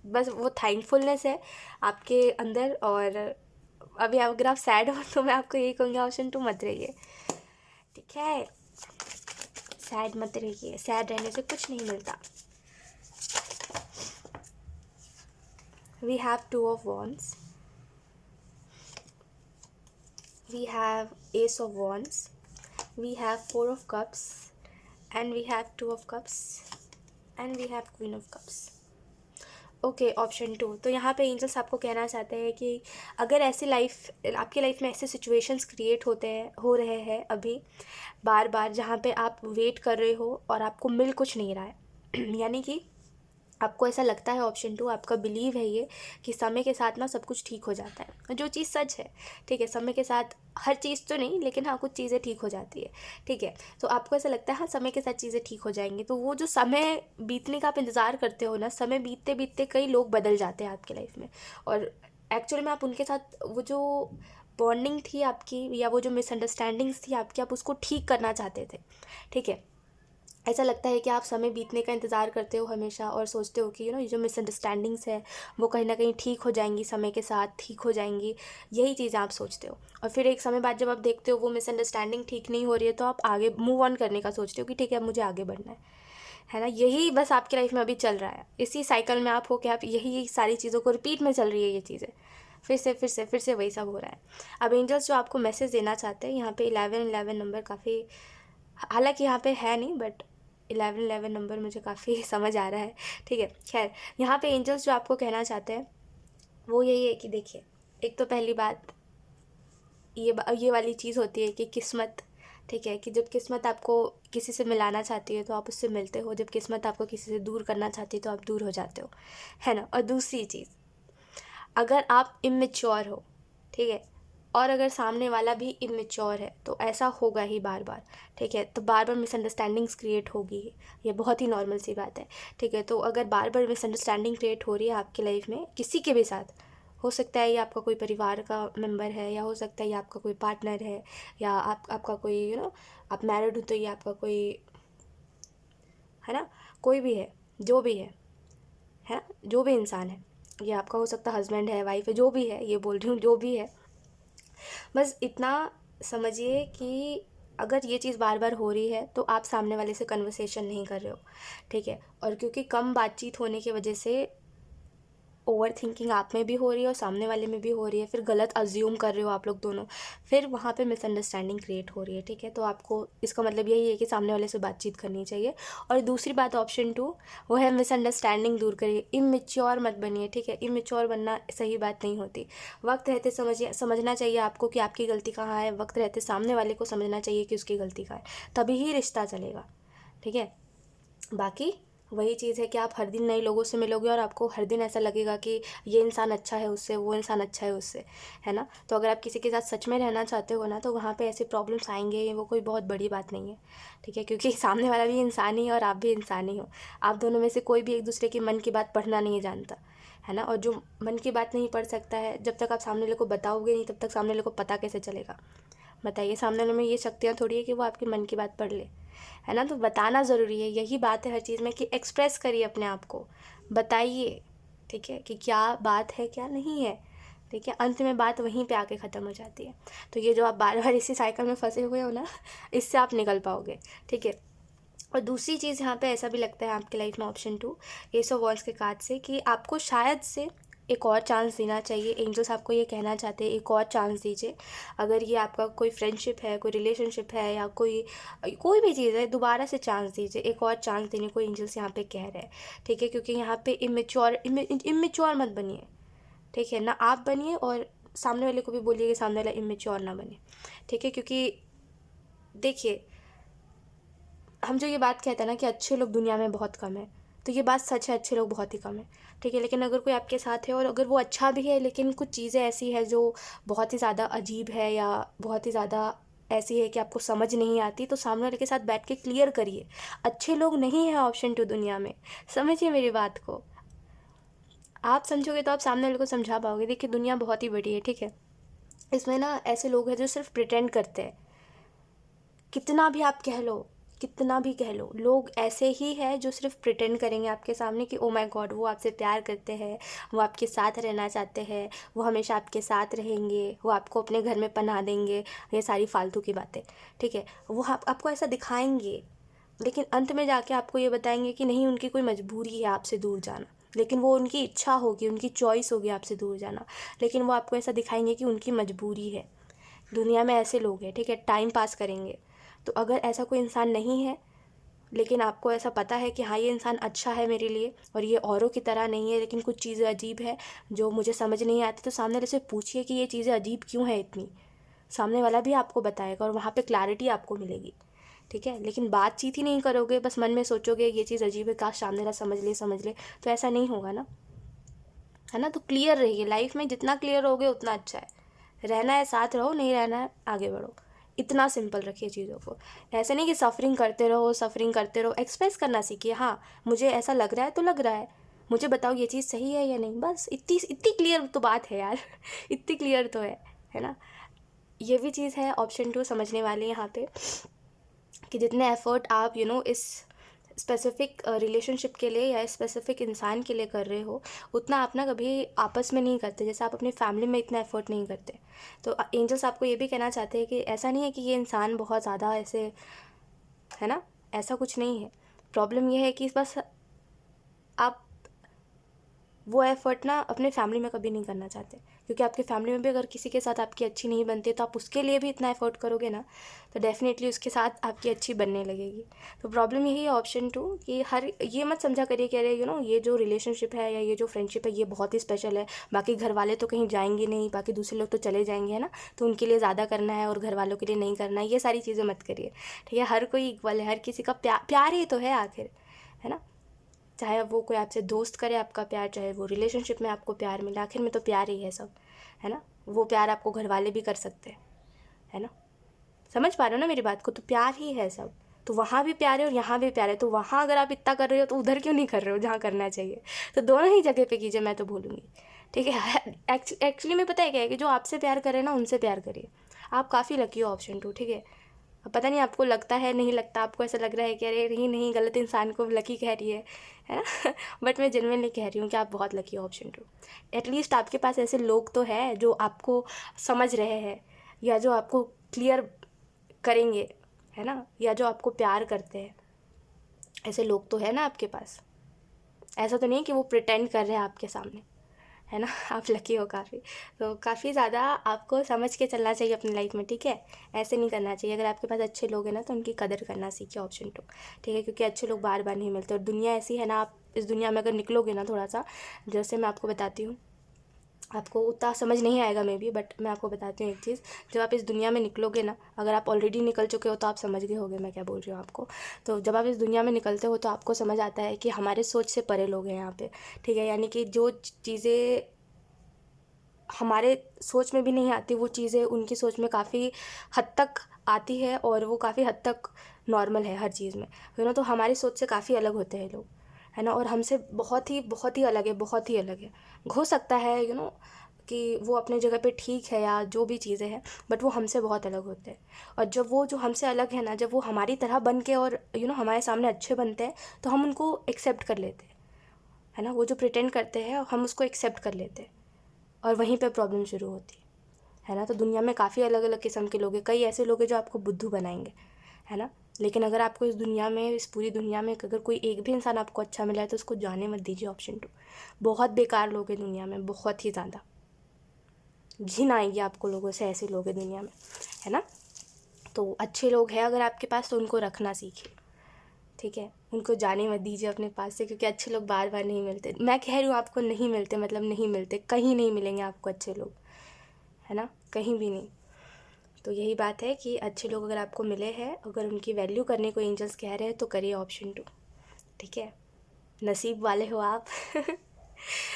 बस वो थैंकफुलनेस है आपके अंदर। और अभी अगर आप सैड हो तो मैं आपको यही कहूँगी, ऑप्शन 2 मत रहिए, ठीक है। सैड मत रहिए, सैड रहने से कुछ नहीं मिलता। we have Two of Wands, we have Ace of Wands, we have Four of Cups, and we have Two of Cups, and we have Queen of Cups. Okay, option 2। तो यहाँ पे एंजल्स आपको कहना चाहते हैं कि अगर ऐसी आपकी लाइफ में ऐसे सिचुएशंस क्रिएट हो रहे हैं अभी बार बार, जहाँ पे आप वेट कर रहे हो और आपको मिल कुछ नहीं रहा है यानी कि आपको ऐसा लगता है, ऑप्शन 2 आपका बिलीव है ये, कि समय के साथ ना सब कुछ ठीक हो जाता है, जो चीज़ सच है। ठीक है, समय के साथ हर चीज़ तो नहीं, लेकिन हाँ कुछ चीज़ें ठीक हो जाती है। ठीक है, तो आपको ऐसा लगता है हाँ समय के साथ चीज़ें ठीक हो जाएंगी। तो वो जो समय बीतने का आप इंतज़ार करते हो ना, समय बीतते बीतते कई लोग बदल जाते हैं आपकी लाइफ में, और एक्चुअली में आप उनके साथ वो जो बॉन्डिंग थी आपकी, या वो जो मिसअंडरस्टैंडिंग्स थी आपकी, आप उसको ठीक करना चाहते थे। ठीक है, ऐसा लगता है कि आप समय बीतने का इंतज़ार करते हो हमेशा, और सोचते हो कि ये जो मिसअंडरस्टैंडिंग्स है वो कहीं ना कहीं ठीक हो जाएंगी, समय के साथ ठीक हो जाएंगी, यही चीज़ें आप सोचते हो। और फिर एक समय बाद जब आप देखते हो वो मिसअंडरस्टैंडिंग ठीक नहीं हो रही है, तो आप आगे मूव ऑन करने का सोचते हो कि ठीक है अब मुझे आगे बढ़ना है ना। यही बस आपकी लाइफ में अभी चल रहा है, इसी साइकिल में आप हो कि आप यही सारी चीज़ों को रिपीट में चल रही है ये चीज़ें, फिर से वही सब हो रहा है। अब एंजल्स जो आपको मैसेज देना चाहते हैं यहाँ पे 11 नंबर काफ़ी, हालांकि यहाँ पे है नहीं, बट 11 नंबर मुझे काफ़ी समझ आ रहा है। ठीक है, खैर यहाँ पे एंजल्स जो आपको कहना चाहते हैं वो यही है कि देखिए, एक तो पहली बात ये वाली चीज़ होती है कि किस्मत, ठीक है, कि जब किस्मत आपको किसी से मिलाना चाहती है तो आप उससे मिलते हो, जब किस्मत आपको किसी से दूर करना चाहती है तो आप दूर हो जाते हो, है ना। और दूसरी चीज़, अगर आप इमेच्योर हो, ठीक है, और अगर सामने वाला भी इमेच्योर है तो ऐसा होगा ही बार बार। ठीक है, तो बार बार मिसअंडरस्टैंडिंग्स क्रिएट होगी, ये बहुत ही नॉर्मल सी बात है। ठीक है, तो अगर बार बार मिसअंडरस्टैंडिंग क्रिएट हो रही है आपकी लाइफ में किसी के भी साथ, हो सकता है ये आपका कोई परिवार का मेंबर है, या हो सकता है ये आपका कोई पार्टनर है, या आपका कोई आप मैरिड हो तो ये आपका कोई, है ना, कोई भी है, जो भी है ना, जो भी इंसान है, ये आपका हो सकता है हस्बैंड है, वाइफ है, जो भी है, ये बोल रही हूँ जो भी है, बस इतना समझिए कि अगर ये चीज़ बार बार हो रही है तो आप सामने वाले से कन्वर्सेशन नहीं कर रहे हो। ठीक है, और क्योंकि कम बातचीत होने की वजह से ओवर थिंकिंग आप में भी हो रही है और सामने वाले में भी हो रही है, फिर गलत अज्यूम कर रहे हो आप लोग दोनों, फिर वहाँ पे मिसअंडरस्टैंडिंग क्रिएट हो रही है। ठीक है, तो आपको इसका मतलब यही है कि सामने वाले से बातचीत करनी चाहिए। और दूसरी बात, ऑप्शन 2, वो है मिसअंडरस्टैंडिंग दूर करिए, इमेच्योर मत बनिए। ठीक है, इमेच्योर बनना सही बात नहीं होती। वक्त रहते समझना चाहिए आपको कि आपकी गलती कहाँ है, वक्त रहते सामने वाले को समझना चाहिए कि उसकी गलती कहाँ है, तभी ही रिश्ता चलेगा। ठीक है, बाकी वही चीज़ है कि आप हर दिन नए लोगों से मिलोगे और आपको हर दिन ऐसा लगेगा कि ये इंसान अच्छा है उससे, वो इंसान अच्छा है उससे, है ना। तो अगर आप किसी के साथ सच में रहना चाहते हो ना, तो वहाँ पे ऐसे प्रॉब्लम्स आएंगे, वो कोई बहुत बड़ी बात नहीं है। ठीक है, क्योंकि सामने वाला भी इंसान ही है और आप भी इंसान ही हो। आप दोनों में से कोई भी एक दूसरे के मन की बात पढ़ना नहीं जानता, है ना। और जो मन की बात नहीं पढ़ सकता है, जब तक आप सामने वाले को बताओगे नहीं तब तक सामने वाले को पता कैसे चलेगा। बताइए, सामने वाले में ये शक्तियाँ थोड़ी है कि वो आपके मन की बात पढ़ ले, है ना। तो बताना ज़रूरी है, यही बात है हर चीज़ में कि एक्सप्रेस करिए अपने आप को, बताइए। ठीक है, कि क्या बात है क्या नहीं है। ठीक है, अंत में बात वहीं पे आके ख़त्म हो जाती है। तो ये जो आप बार बार इसी साइकिल में फंसे हुए हो ना, इससे आप निकल पाओगे। ठीक है, और दूसरी चीज़ यहाँ पे ऐसा भी लगता है आपकी लाइफ में, ऑप्शन 2 एस ऑफ वॉन्ड्स के कार्ड से, कि आपको शायद से एक और चांस देना चाहिए। एंजल्स आपको ये कहना चाहते हैं एक और चांस दीजिए। अगर ये आपका कोई फ्रेंडशिप है, कोई रिलेशनशिप है, या कोई भी चीज़ है, दोबारा से चांस दीजिए, एक और चांस देने को एंजल्स यहाँ पे कह रहे हैं। ठीक है, क्योंकि यहाँ पे इमेच्योर मत बनिए। ठीक है ना, आप बनिए और सामने वाले को भी बोलिए कि सामने वाला इमेच्योर ना बने। ठीक है, क्योंकि देखिए, हम जो ये बात कहते हैं ना कि अच्छे लोग दुनिया में बहुत कम है, तो ये बात सच है, अच्छे लोग बहुत ही कम है। ठीक है, लेकिन अगर कोई आपके साथ है और अगर वो अच्छा भी है, लेकिन कुछ चीज़ें ऐसी है जो बहुत ही ज़्यादा अजीब है, या बहुत ही ज़्यादा ऐसी है कि आपको समझ नहीं आती, तो सामने वाले के साथ बैठ के क्लियर करिए। अच्छे लोग नहीं है ऑप्शन 2 दुनिया में, समझिए मेरी बात को। आप समझोगे तो आप सामने वाले को समझा पाओगे। देखिए, दुनिया बहुत ही बड़ी है, ठीक है, इसमें ना ऐसे लोग हैं जो सिर्फ प्रिटेंड करते हैं। कितना भी आप कह लो, कितना भी कह लो, लोग ऐसे ही है जो सिर्फ प्रिटेंड करेंगे आपके सामने कि ओ माय गॉड वो आपसे प्यार करते हैं, वो आपके साथ रहना चाहते हैं, वो हमेशा आपके साथ रहेंगे, वो आपको अपने घर में पनाह देंगे, ये सारी फालतू की बातें। ठीक है, वो आपको ऐसा दिखाएंगे, लेकिन अंत में जाके आपको ये बताएंगे कि नहीं, उनकी कोई मजबूरी है आपसे दूर जाना। लेकिन वो उनकी इच्छा होगी, उनकी चॉइस होगी आपसे दूर जाना, लेकिन वो आपको ऐसा दिखाएंगे कि उनकी मजबूरी है। दुनिया में ऐसे लोग हैं, ठीक है, टाइम पास करेंगे। तो अगर ऐसा कोई इंसान नहीं है, लेकिन आपको ऐसा पता है कि हाँ ये इंसान अच्छा है मेरे लिए और ये औरों की तरह नहीं है, लेकिन कुछ चीज़ें अजीब है जो मुझे समझ नहीं आती, तो सामने वाले से पूछिए कि ये चीज़ें अजीब क्यों है इतनी। सामने वाला भी आपको बताएगा और वहाँ पे क्लैरिटी आपको मिलेगी, ठीक है। लेकिन बातचीत ही नहीं करोगे, बस मन में सोचोगे ये चीज़ अजीब है, काश सामने वाला समझ ले, तो ऐसा नहीं होगा ना, है ना। तो क्लियर रहिए, लाइफ में जितना क्लियर होगे उतना अच्छा है। रहना है साथ रहो, नहीं रहना है आगे बढ़ो, इतना सिंपल रखिए चीज़ों को। ऐसे नहीं कि सफरिंग करते रहो, एक्सप्रेस करना सीखिए। हाँ मुझे ऐसा लग रहा है तो लग रहा है, मुझे बताओ ये चीज़ सही है या नहीं, बस इतनी क्लियर तो बात है यार इतनी क्लियर तो है ना। ये भी चीज़ है ऑप्शन 2 समझने वाली यहाँ पे, कि जितने एफर्ट आप इस स्पेसिफ़िक रिलेशनशिप के लिए या स्पेसिफ़िक इंसान के लिए कर रहे हो, उतना आप ना कभी आपस में नहीं करते, जैसे आप अपनी फैमिली में इतना एफर्ट नहीं करते। तो एंजल्स आपको ये भी कहना चाहते हैं कि ऐसा नहीं है कि ये इंसान बहुत ज़्यादा ऐसे, है ना, ऐसा कुछ नहीं है। प्रॉब्लम ये है कि बस आप वो एफ़र्ट ना अपने फैमिली में कभी नहीं करना चाहते, क्योंकि आपकी फैमिली में भी अगर किसी के साथ आपकी अच्छी नहीं बनती तो आप उसके लिए भी इतना एफ़र्ट करोगे ना, तो डेफ़िनेटली उसके साथ आपकी अच्छी बनने लगेगी। तो प्रॉब्लम यही है ऑप्शन 2, कि हर ये मत समझा करिए कि अरे ये जो रिलेशनशिप है या ये जो फ्रेंडशिप है ये बहुत ही स्पेशल है, बाकी घर वाले तो कहीं जाएंगे नहीं, बाकी दूसरे लोग तो चले जाएंगे, है ना, तो उनके लिए ज़्यादा करना है और घर वालों के लिए नहीं करना है, ये सारी चीज़ें मत करिए, ठीक है। हर कोई इक्वल है, हर किसी का प्यार ही तो है आखिर, है ना। चाहे वो कोई आपसे दोस्त करे आपका प्यार, चाहे वो रिलेशनशिप में आपको प्यार मिले, आखिर में तो प्यार ही है सब, है ना। वो प्यार आपको घर वाले भी कर सकते हैं, है ना। समझ पा रहे हो ना मेरी बात को, तो प्यार ही है सब। तो वहाँ भी प्यार है और यहाँ भी प्यार है, तो वहाँ अगर आप इतना कर रहे हो तो उधर क्यों नहीं कर रहे हो जहाँ करना चाहिए। तो दोनों ही जगह पे कीजिए, मैं तो बोलूँगी, ठीक है। एक्चुअली में पता है क्या है, कि जो आपसे प्यार करे ना उनसे प्यार करिए। आप काफ़ी लकी हो ऑप्शन 2, ठीक है। अब पता नहीं आपको लगता है नहीं लगता, आपको ऐसा लग रहा है कि अरे नहीं गलत इंसान को लकी कह रही है ना बट मैं जेन्युइनली कह रही हूँ कि आप बहुत लकी हो ऑप्शन 2। एटलीस्ट आपके पास ऐसे लोग तो है जो आपको समझ रहे हैं, या जो आपको क्लियर करेंगे, है ना, या जो आपको प्यार करते हैं। ऐसे लोग तो है ना आपके पास, ऐसा तो नहीं कि वो प्रिटेंड कर रहे हैं आपके सामने, है ना आप लकी हो काफ़ी। तो काफ़ी ज़्यादा आपको समझ के चलना चाहिए अपनी लाइफ में, ठीक है। ऐसे नहीं करना चाहिए। अगर आपके पास अच्छे लोग हैं ना तो उनकी कदर करना सीखिए ऑप्शन 2, ठीक है, क्योंकि अच्छे लोग बार बार नहीं मिलते और दुनिया ऐसी है ना, आप इस दुनिया में अगर निकलोगे ना थोड़ा सा, जैसे मैं आपको बताती हूँ, आपको उतना समझ नहीं आएगा मे बी, बट मैं आपको बताती हूँ एक चीज़। जब आप इस दुनिया में निकलोगे ना, अगर आप ऑलरेडी निकल चुके हो तो आप समझ गए होगे मैं क्या बोल रही हूँ आपको। तो जब आप इस दुनिया में निकलते हो तो आपको समझ आता है कि हमारे सोच से परे लोग हैं यहाँ पे, ठीक है। यानी कि जो चीज़ें हमारे सोच में भी नहीं आती, वो चीज़ें उनकी सोच में काफ़ी हद तक आती है और वो काफ़ी हद तक नॉर्मल है हर चीज़ में, यू नो। तो हमारी सोच से काफ़ी अलग होते हैं लोग, है ना, और हमसे बहुत ही अलग है, बहुत ही अलग है। हो सकता है कि वो अपने जगह पे ठीक है या जो भी चीज़ें हैं, बट वो हमसे बहुत अलग होते हैं। और जब वो जो हमसे अलग है ना, जब वो हमारी तरह बन के और हमारे सामने अच्छे बनते हैं, तो हम उनको एक्सेप्ट कर लेते हैं, है ना। वो जो प्रिटेंड करते हैं हम उसको एक्सेप्ट कर लेते हैं, और वहीं पे प्रॉब्लम शुरू होती है ना। तो दुनिया में काफ़ी अलग अलग किस्म के लोग हैं, कई ऐसे लोग हैं जो आपको बुद्धू बनाएंगे, है ना। लेकिन अगर आपको इस दुनिया में, इस पूरी दुनिया में अगर कोई एक भी इंसान आपको अच्छा मिला है तो उसको जाने मत दीजिए ऑप्शन 2। बहुत बेकार लोग हैं दुनिया में, बहुत ही ज़्यादा घिन आएगी आपको लोगों से, ऐसे लोग हैं दुनिया में, है ना। तो अच्छे लोग हैं अगर आपके पास तो उनको रखना सीखिए, ठीक है। उनको जाने मत दीजिए अपने पास से, क्योंकि अच्छे लोग बार बार नहीं मिलते। मैं कह रही हूँ आपको नहीं मिलते, मतलब नहीं मिलते, कहीं नहीं मिलेंगे आपको अच्छे लोग, है ना, कहीं भी नहीं। तो यही बात है कि अच्छे लोग अगर आपको मिले हैं, अगर उनकी वैल्यू करने को एंजल्स कह रहे हैं तो करिए ऑप्शन 2, ठीक है। नसीब वाले हो आप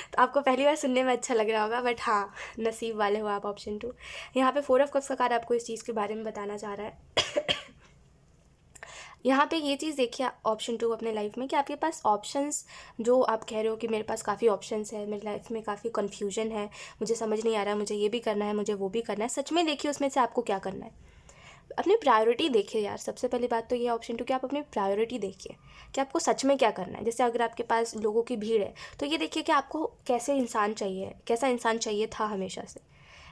तो आपको पहली बार सुनने में अच्छा लग रहा होगा, बट हाँ नसीब वाले हो आप ऑप्शन 2। यहाँ पे 4 ऑफ कप्स का कार्ड आपको इस चीज़ के बारे में बताना चाह रहा है यहाँ पे ये चीज़ देखिए ऑप्शन 2 अपने लाइफ में, कि आपके पास ऑप्शंस, जो आप कह रहे हो कि मेरे पास काफ़ी ऑप्शंस है, मेरी लाइफ में काफ़ी कन्फ्यूजन है, मुझे समझ नहीं आ रहा है, मुझे ये भी करना है, मुझे वो भी करना है। सच में देखिए उसमें से आपको क्या करना है, अपनी प्रायोरिटी देखिए यार। सबसे पहली बात तो ये ऑप्शन 2 कि आप अपनी प्रायोरिटी देखिए कि आपको सच में क्या करना है। जैसे अगर आपके पास लोगों की भीड़ है तो ये देखिए कि आपको कैसे इंसान चाहिए, कैसा इंसान चाहिए था हमेशा से,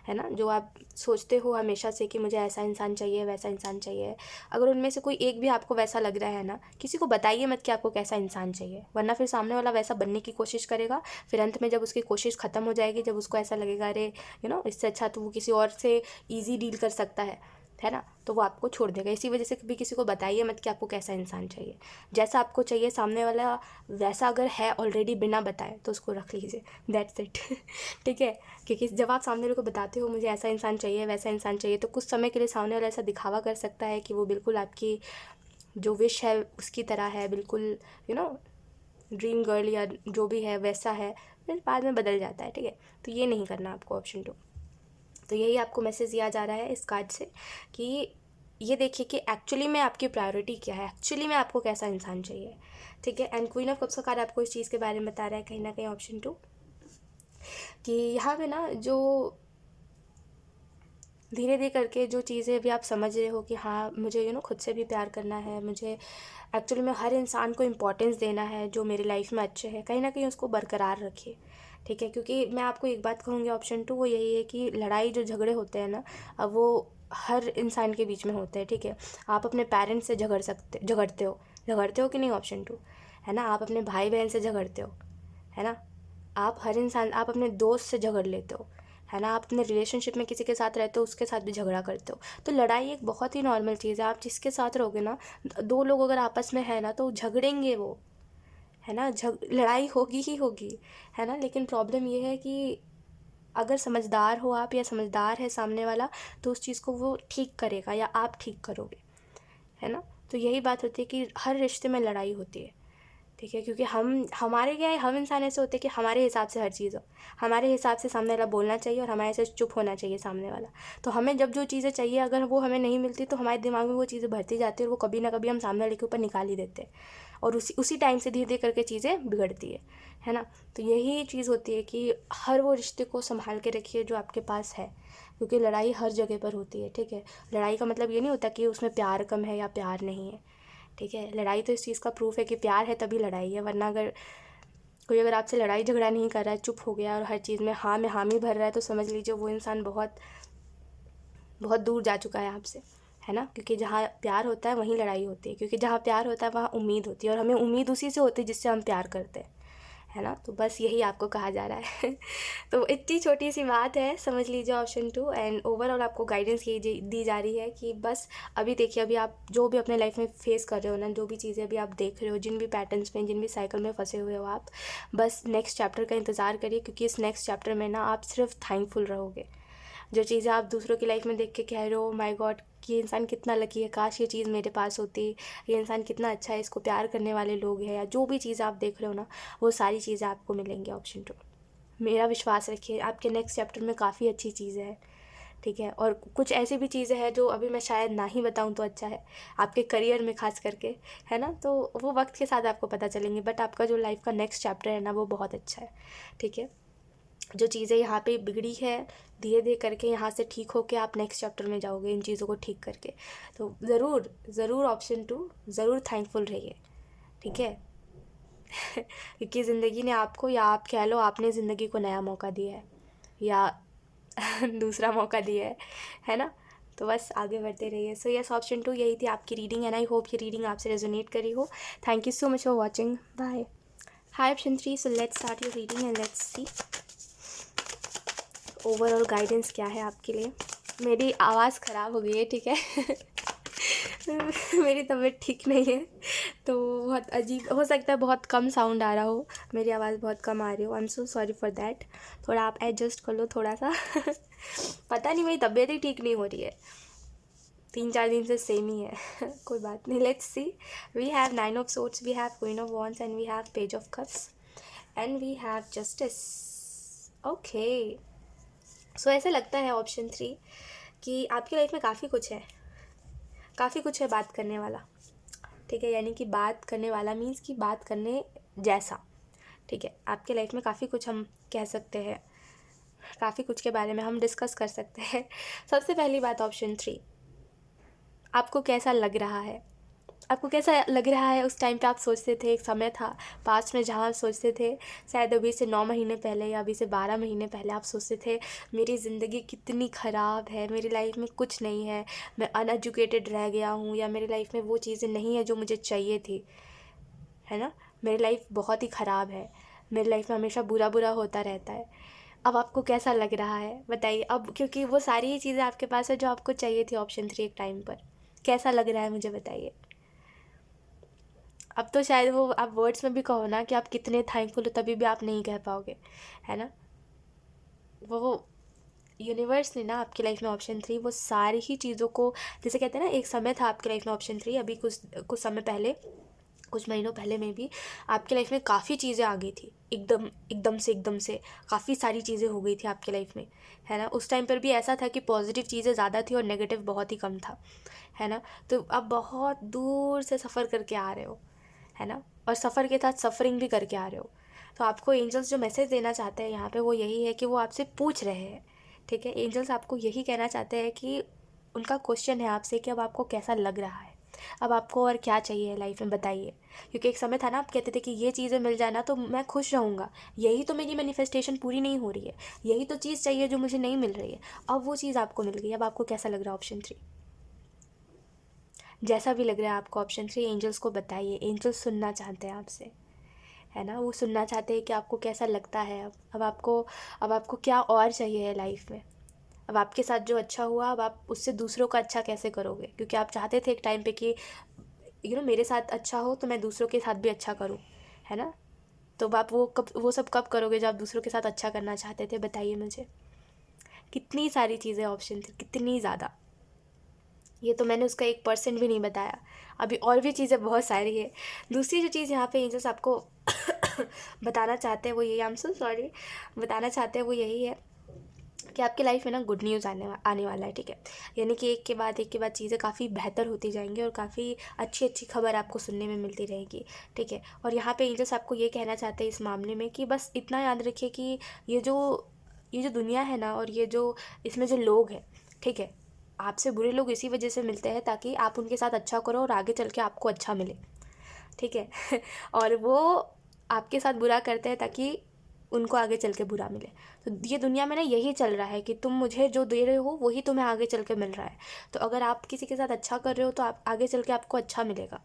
है ना, जो आप सोचते हो हमेशा से कि मुझे ऐसा इंसान चाहिए, वैसा इंसान चाहिए, अगर उनमें से कोई एक भी आपको वैसा लग रहा है ना, किसी को बताइए मत कि आपको कैसा इंसान चाहिए, वरना फिर सामने वाला वैसा बनने की कोशिश करेगा। फिर अंत में जब उसकी कोशिश ख़त्म हो जाएगी, जब उसको ऐसा लगेगा अरे इससे अच्छा तो वो किसी और से ईज़ी डील कर सकता है ना, तो वो आपको छोड़ देगा। इसी वजह से कभी किसी को बताइए मत कि आपको कैसा इंसान चाहिए। जैसा आपको चाहिए सामने वाला वैसा अगर है ऑलरेडी बिना बताए तो उसको रख लीजिए, दैट्स इट। ठीक है, क्योंकि जब आप सामने वाले को बताते हो मुझे ऐसा इंसान चाहिए, वैसा इंसान चाहिए, तो कुछ समय के लिए सामने वाला ऐसा दिखावा कर सकता है कि वो बिल्कुल आपकी जो विश है उसकी तरह है, बिल्कुल ड्रीम गर्ल या जो भी है वैसा है, फिर बाद में बदल जाता है। ठीक है, तो ये नहीं करना आपको, ऑप्शन 2। तो यही आपको मैसेज दिया जा रहा है इस कार्ड से कि ये देखिए कि एक्चुअली में आपकी प्रायोरिटी क्या है, एक्चुअली में आपको कैसा इंसान चाहिए। ठीक है, एंड क्वीन ऑफ कप्स का कार्ड आपको इस चीज़ के बारे में बता रहा है कहीं ना कहीं, ऑप्शन 2, कि यहाँ पे ना जो धीरे धीरे करके जो चीज़ें भी आप समझ रहे हो कि हाँ मुझे खुद से भी प्यार करना है, मुझे एक्चुअली में हर इंसान को इम्पोर्टेंस देना है जो मेरी लाइफ में अच्छे हैं, कहीं ना कहीं उसको बरकरार रखिए। ठीक है, क्योंकि मैं आपको एक बात कहूँगी ऑप्शन 2, वो यही है कि लड़ाई जो झगड़े होते हैं ना, अब वो हर इंसान के बीच में होते हैं। ठीक है, आप अपने पेरेंट्स से झगड़ते हो कि नहीं, ऑप्शन 2, है ना, आप अपने भाई बहन से झगड़ते हो, है ना, आप अपने दोस्त से झगड़ लेते हो, है ना, आप अपने रिलेशनशिप में किसी के साथ रहते हो उसके साथ भी झगड़ा करते हो। तो लड़ाई एक बहुत ही नॉर्मल चीज़ है, आप जिसके साथ रहोगे ना, दो लोग अगर आपस में है ना तो झगड़ेंगे वो, है ना, लड़ाई होगी ही होगी, है ना। लेकिन प्रॉब्लम ये है कि अगर समझदार हो आप या समझदार है सामने वाला तो उस चीज़ को वो ठीक करेगा या आप ठीक करोगे, है ना। तो यही बात होती है कि हर रिश्ते में लड़ाई होती है। ठीक है, क्योंकि हमारे क्या है, हम इंसान ऐसे होते हैं कि हमारे हिसाब से हर चीज़ हो, हमारे हिसाब से सामने वाला बोलना चाहिए और हमारे से चुप होना चाहिए सामने वाला। तो हमें जब जो चीज़ें चाहिए अगर वो हमें नहीं मिलती तो हमारे दिमाग में वो चीज़ें भरती जाती है और वो कभी ना कभी हम सामने वाले के ऊपर निकाल ही देते हैं और उसी टाइम से धीरे धीरे करके चीज़ें बिगड़ती है ना। तो यही चीज़ होती है कि हर वो रिश्ते को संभाल के रखिए जो आपके पास है, क्योंकि लड़ाई हर जगह पर होती है। ठीक है, लड़ाई का मतलब ये नहीं होता कि उसमें प्यार कम है या प्यार नहीं है। ठीक है, लड़ाई तो इस चीज़ का प्रूफ है कि प्यार है तभी लड़ाई है, वरना अगर आपसे लड़ाई झगड़ा नहीं कर रहा है, चुप हो गया और हर चीज़ में हाँ में हामी भर रहा है, तो समझ लीजिए वो इंसान बहुत बहुत दूर जा चुका है आपसे, है ना। क्योंकि जहाँ प्यार होता है वहीं लड़ाई होती है, क्योंकि जहाँ प्यार होता है वहाँ उम्मीद होती है और हमें उम्मीद उसी से होती है जिससे हम प्यार करते हैं, है ना। तो बस यही आपको कहा जा रहा है। तो इतनी छोटी सी बात है, समझ लीजिए ऑप्शन 2। एंड ओवरऑल आपको गाइडेंस ये दी जा रही है कि बस अभी देखिए, अभी आप जो भी अपने लाइफ में फेस कर रहे हो ना, जो भी चीज़ें अभी आप देख रहे हो, जिन भी पैटर्न्स में, जिन भी साइकिल में फंसे हुए हो आप, बस नेक्स्ट चैप्टर का इंतज़ार करिए, क्योंकि इस नेक्स्ट चैप्टर में ना आप सिर्फ थैंकफुल रहोगे। जो चीज़ें आप दूसरों की लाइफ में देख के कह रहे हो माय गॉड ये इंसान कितना लकी है, काश ये चीज़ मेरे पास होती, ये इंसान कितना अच्छा है, इसको प्यार करने वाले लोग हैं, या जो भी चीज़ आप देख रहे हो ना, वो सारी चीज़ें आपको मिलेंगी, ऑप्शन 2। मेरा विश्वास रखिए, आपके नेक्स्ट चैप्टर में काफ़ी अच्छी चीज़ें हैं। ठीक है, और कुछ ऐसी भी चीज़ें हैं जो अभी मैं शायद ना ही बताऊं तो अच्छा है, आपके करियर में खास करके, है ना। तो वो वक्त के साथ आपको पता चलेंगे, बट आपका जो लाइफ का नेक्स्ट चैप्टर है ना वो बहुत अच्छा है। ठीक है, जो चीज़ें यहाँ पे बिगड़ी है धीरे धीरे करके यहाँ से ठीक होके आप नेक्स्ट चैप्टर में जाओगे इन चीज़ों को ठीक करके। तो ज़रूर ज़रूर ऑप्शन 2, ज़रूर थैंकफुल रहिए। ठीक है। क्योंकि ज़िंदगी ने आपको, या आप कह लो आपने ज़िंदगी को नया मौका दिया है या दूसरा मौका दिया है ना। तो बस आगे बढ़ते रहिए। सो यस, ऑप्शन 2 यही थी आपकी रीडिंग, एंड आई होप ये रीडिंग आपसे रेजोनेट करी हो। Thank you so much for watching, bye. Hi option 3, so let's start your reading and let's see overall guidance क्या है आपके लिए। मेरी आवाज़ ख़राब हो गई है, ठीक है। मेरी तबीयत ठीक नहीं है, तो बहुत अजीब हो सकता है, बहुत कम साउंड आ रहा हो, मेरी आवाज़ बहुत कम आ रही हो, आई am so sorry for that. थोड़ा आप एडजस्ट कर लो थोड़ा सा। पता नहीं, मेरी तबीयत ही ठीक नहीं हो रही है, 3-4 दिन से सेम ही है। कोई बात नहीं, let's see. We have 9 of swords, we have queen of wands and we have page of cups and we have justice. Okay, so ऐसे लगता है ऑप्शन 3 कि आपकी लाइफ में काफ़ी कुछ है बात करने वाला। ठीक है, यानी कि बात करने वाला मीन्स कि बात करने जैसा। ठीक है, आपके लाइफ में काफ़ी कुछ हम कह सकते हैं, काफ़ी कुछ के बारे में हम डिस्कस कर सकते हैं। सबसे पहली बात ऑप्शन 3, आपको कैसा लग रहा है, आपको कैसा लग रहा है? उस टाइम पे आप सोचते थे, एक समय था पास्ट में जहाँ आप सोचते थे, शायद अभी से 9 महीने पहले या अभी से 12 महीने पहले आप सोचते थे मेरी ज़िंदगी कितनी ख़राब है, मेरी लाइफ में कुछ नहीं है, मैं अनएजुकेटेड रह गया हूँ, या मेरी लाइफ में वो चीज़ें नहीं है जो मुझे चाहिए थी, है ना, मेरी लाइफ बहुत ही ख़राब है, मेरी लाइफ में हमेशा बुरा बुरा होता रहता है। अब आपको कैसा लग रहा है बताइए? अब क्योंकि वो सारी ही चीज़ें आपके पास है जो आपको चाहिए थी ऑप्शन 3 एक टाइम पर। कैसा लग रहा है मुझे बताइए? अब तो शायद वो आप वर्ड्स में भी कहो ना कि आप कितने थैंकफुल हो, तभी भी आप नहीं कह पाओगे, है ना। वो यूनिवर्स ने ना आपकी लाइफ में ऑप्शन 3 वो सारी ही चीज़ों को, जैसे कहते हैं ना, एक समय था आपकी लाइफ में ऑप्शन 3, अभी कुछ कुछ समय पहले, कुछ महीनों पहले में भी आपकी लाइफ में काफ़ी चीज़ें आ गई थी, एकदम से काफ़ी सारी चीज़ें हो गई थी आपकी लाइफ में, है ना। उस टाइम पर भी ऐसा था कि पॉजिटिव चीज़ें ज़्यादा थी और नेगेटिव बहुत ही कम था, है ना। तो आप बहुत दूर से सफ़र करके आ रहे हो, है ना, और सफ़र के साथ सफरिंग भी करके आ रहे हो। तो आपको एंजल्स जो मैसेज देना चाहते हैं यहाँ पे वो यही है कि वो आपसे पूछ रहे हैं, ठीक है। एंजल्स आपको यही कहना चाहते हैं कि उनका क्वेश्चन है आपसे कि अब आपको कैसा लग रहा है, अब आपको और क्या चाहिए लाइफ में बताइए। क्योंकि एक समय था ना आप कहते थे कि ये चीज़ें मिल जाए ना तो मैं खुश रहूँगा, यही तो मेरी मैनिफेस्टेशन पूरी नहीं हो रही है, यही तो चीज़ चाहिए जो मुझे नहीं मिल रही है। अब वो चीज़ आपको मिल गई, अब आपको कैसा लग रहा है ऑप्शन 3? जैसा भी लग रहा है आपको ऑप्शन 3, एंजल्स को बताइए, एंजल्स सुनना चाहते हैं आपसे, है ना। वो सुनना चाहते हैं कि आपको कैसा लगता है, अब आपको क्या और चाहिए है लाइफ में। अब आपके साथ जो अच्छा हुआ, अब आप उससे दूसरों का अच्छा कैसे करोगे, क्योंकि आप चाहते थे एक टाइम पे कि मेरे साथ अच्छा हो तो मैं दूसरों के साथ भी अच्छा करूँ, है ना। तो अब आप वो सब कब करोगे जब आप दूसरों के साथ अच्छा करना चाहते थे बताइए मुझे। कितनी सारी चीज़ें ऑप्शन थी, कितनी ज़्यादा, ये तो मैंने उसका 1% भी नहीं बताया, अभी और भी चीज़ें बहुत सारी है। दूसरी जो चीज़ यहाँ पे एंजल्स आपको बताना चाहते हैं वो यही, आई एम सो सॉरी, बताना चाहते हैं वो यही है कि आपकी लाइफ में ना गुड न्यूज़ आने वाला है, ठीक है। यानी कि एक के बाद चीज़ें काफ़ी बेहतर होती जाएंगी और काफ़ी अच्छी अच्छी खबर आपको सुनने में मिलती रहेगी, ठीक है। और यहाँ पे एंजल्स आपको ये कहना चाहते हैं इस मामले में कि बस इतना याद रखिए कि ये जो ये जो दुनिया है ना, और ये जो इसमें जो लोग हैं, ठीक है, आपसे बुरे लोग इसी वजह से मिलते हैं ताकि आप उनके साथ अच्छा करो और आगे चल के आपको अच्छा मिले, ठीक है। और वो आपके साथ बुरा करते हैं ताकि उनको आगे चल के बुरा मिले। तो ये दुनिया में ना यही चल रहा है कि तुम मुझे जो दे रहे हो वही तुम्हें आगे चल के मिल रहा है। तो अगर आप किसी के साथ अच्छा कर रहे हो तो आप आगे चल के आपको अच्छा मिलेगा,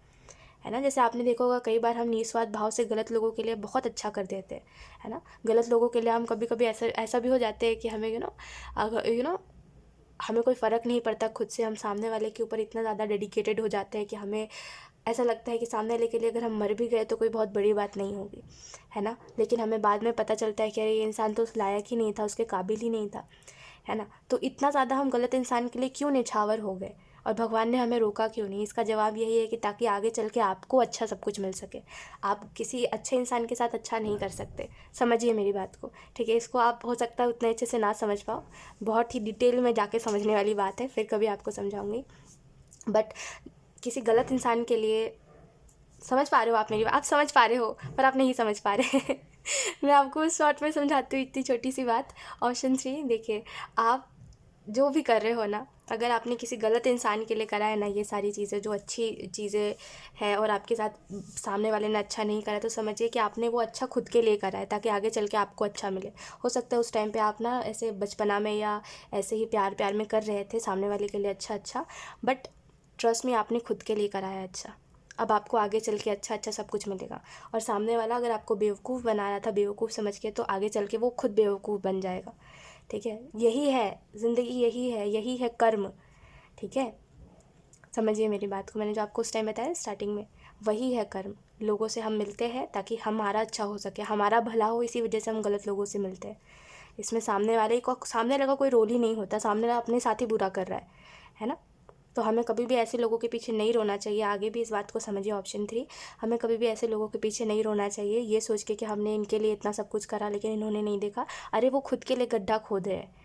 है ना। जैसे आपने देखा होगा कई बार हम निस्वार्थ भाव से गलत लोगों के लिए बहुत अच्छा कर देते हैं, है ना। गलत लोगों के लिए हम कभी कभी ऐसा ऐसा भी हो जाते हैं कि हमें अगर हमें कोई फ़र्क नहीं पड़ता खुद से, हम सामने वाले के ऊपर इतना ज़्यादा डेडिकेटेड हो जाते हैं कि हमें ऐसा लगता है कि सामने वाले के लिए अगर हम मर भी गए तो कोई बहुत बड़ी बात नहीं होगी, है ना। लेकिन हमें बाद में पता चलता है कि अरे ये इंसान तो उस लायक ही नहीं था, उसके काबिल ही नहीं था, है ना। तो इतना ज़्यादा हम गलत इंसान के लिए क्यों निछावर हो गए, और भगवान ने हमें रोका क्यों नहीं? इसका जवाब यही है कि ताकि आगे चल के आपको अच्छा सब कुछ मिल सके। आप किसी अच्छे इंसान के साथ अच्छा नहीं कर सकते, समझिए मेरी बात को, ठीक है। इसको आप हो सकता है उतने अच्छे से ना समझ पाओ, बहुत ही डिटेल में जाके समझने वाली बात है, फिर कभी आपको समझाऊंगी। बट किसी गलत इंसान के लिए, समझ पा रहे हो आप मेरी बात? आप समझ पा रहे हो पर आप नहीं समझ पा रहे। मैं आपको शॉर्ट में समझाती हूँ, इतनी छोटी सी बात। ऑप्शन 3 देखिए, आप जो भी कर रहे हो ना, अगर आपने किसी गलत इंसान के लिए करा है ना ये सारी चीज़ें जो अच्छी चीज़ें हैं, और आपके साथ सामने वाले ने अच्छा नहीं करा, तो समझिए कि आपने वो अच्छा खुद के लिए करा है ताकि आगे चल के आपको अच्छा मिले। हो सकता है उस टाइम पे आप ना ऐसे बचपना में या ऐसे ही प्यार प्यार में कर रहे थे सामने वाले के लिए अच्छा, बट ट्रस्ट में आपने खुद के लिए करा है अच्छा। अब आपको आगे चल के अच्छा सब कुछ मिलेगा। और सामने वाला अगर आपको बेवकूफ़ बना रहा था बेवकूफ़ समझ के, तो आगे चल के वो खुद बेवकूफ़ बन जाएगा, ठीक है। यही है ज़िंदगी, यही है कर्म, ठीक है। समझिए मेरी बात को, मैंने जो आपको उस टाइम बताया स्टार्टिंग में, वही है कर्म। लोगों से हम मिलते हैं ताकि हमारा अच्छा हो सके, हमारा भला हो, इसी वजह से हम गलत लोगों से मिलते हैं। इसमें सामने वाला कोई रोल ही नहीं होता, सामने वाला अपने साथ ही बुरा कर रहा है ना। तो हमें कभी भी ऐसे लोगों के पीछे नहीं रोना चाहिए। आगे भी इस बात को समझिए ऑप्शन 3, हमें कभी भी ऐसे लोगों के पीछे नहीं रोना चाहिए ये सोच के कि हमने इनके लिए इतना सब कुछ करा लेकिन इन्होंने नहीं देखा। अरे वो खुद के लिए गड्ढा खोद रहे हैं,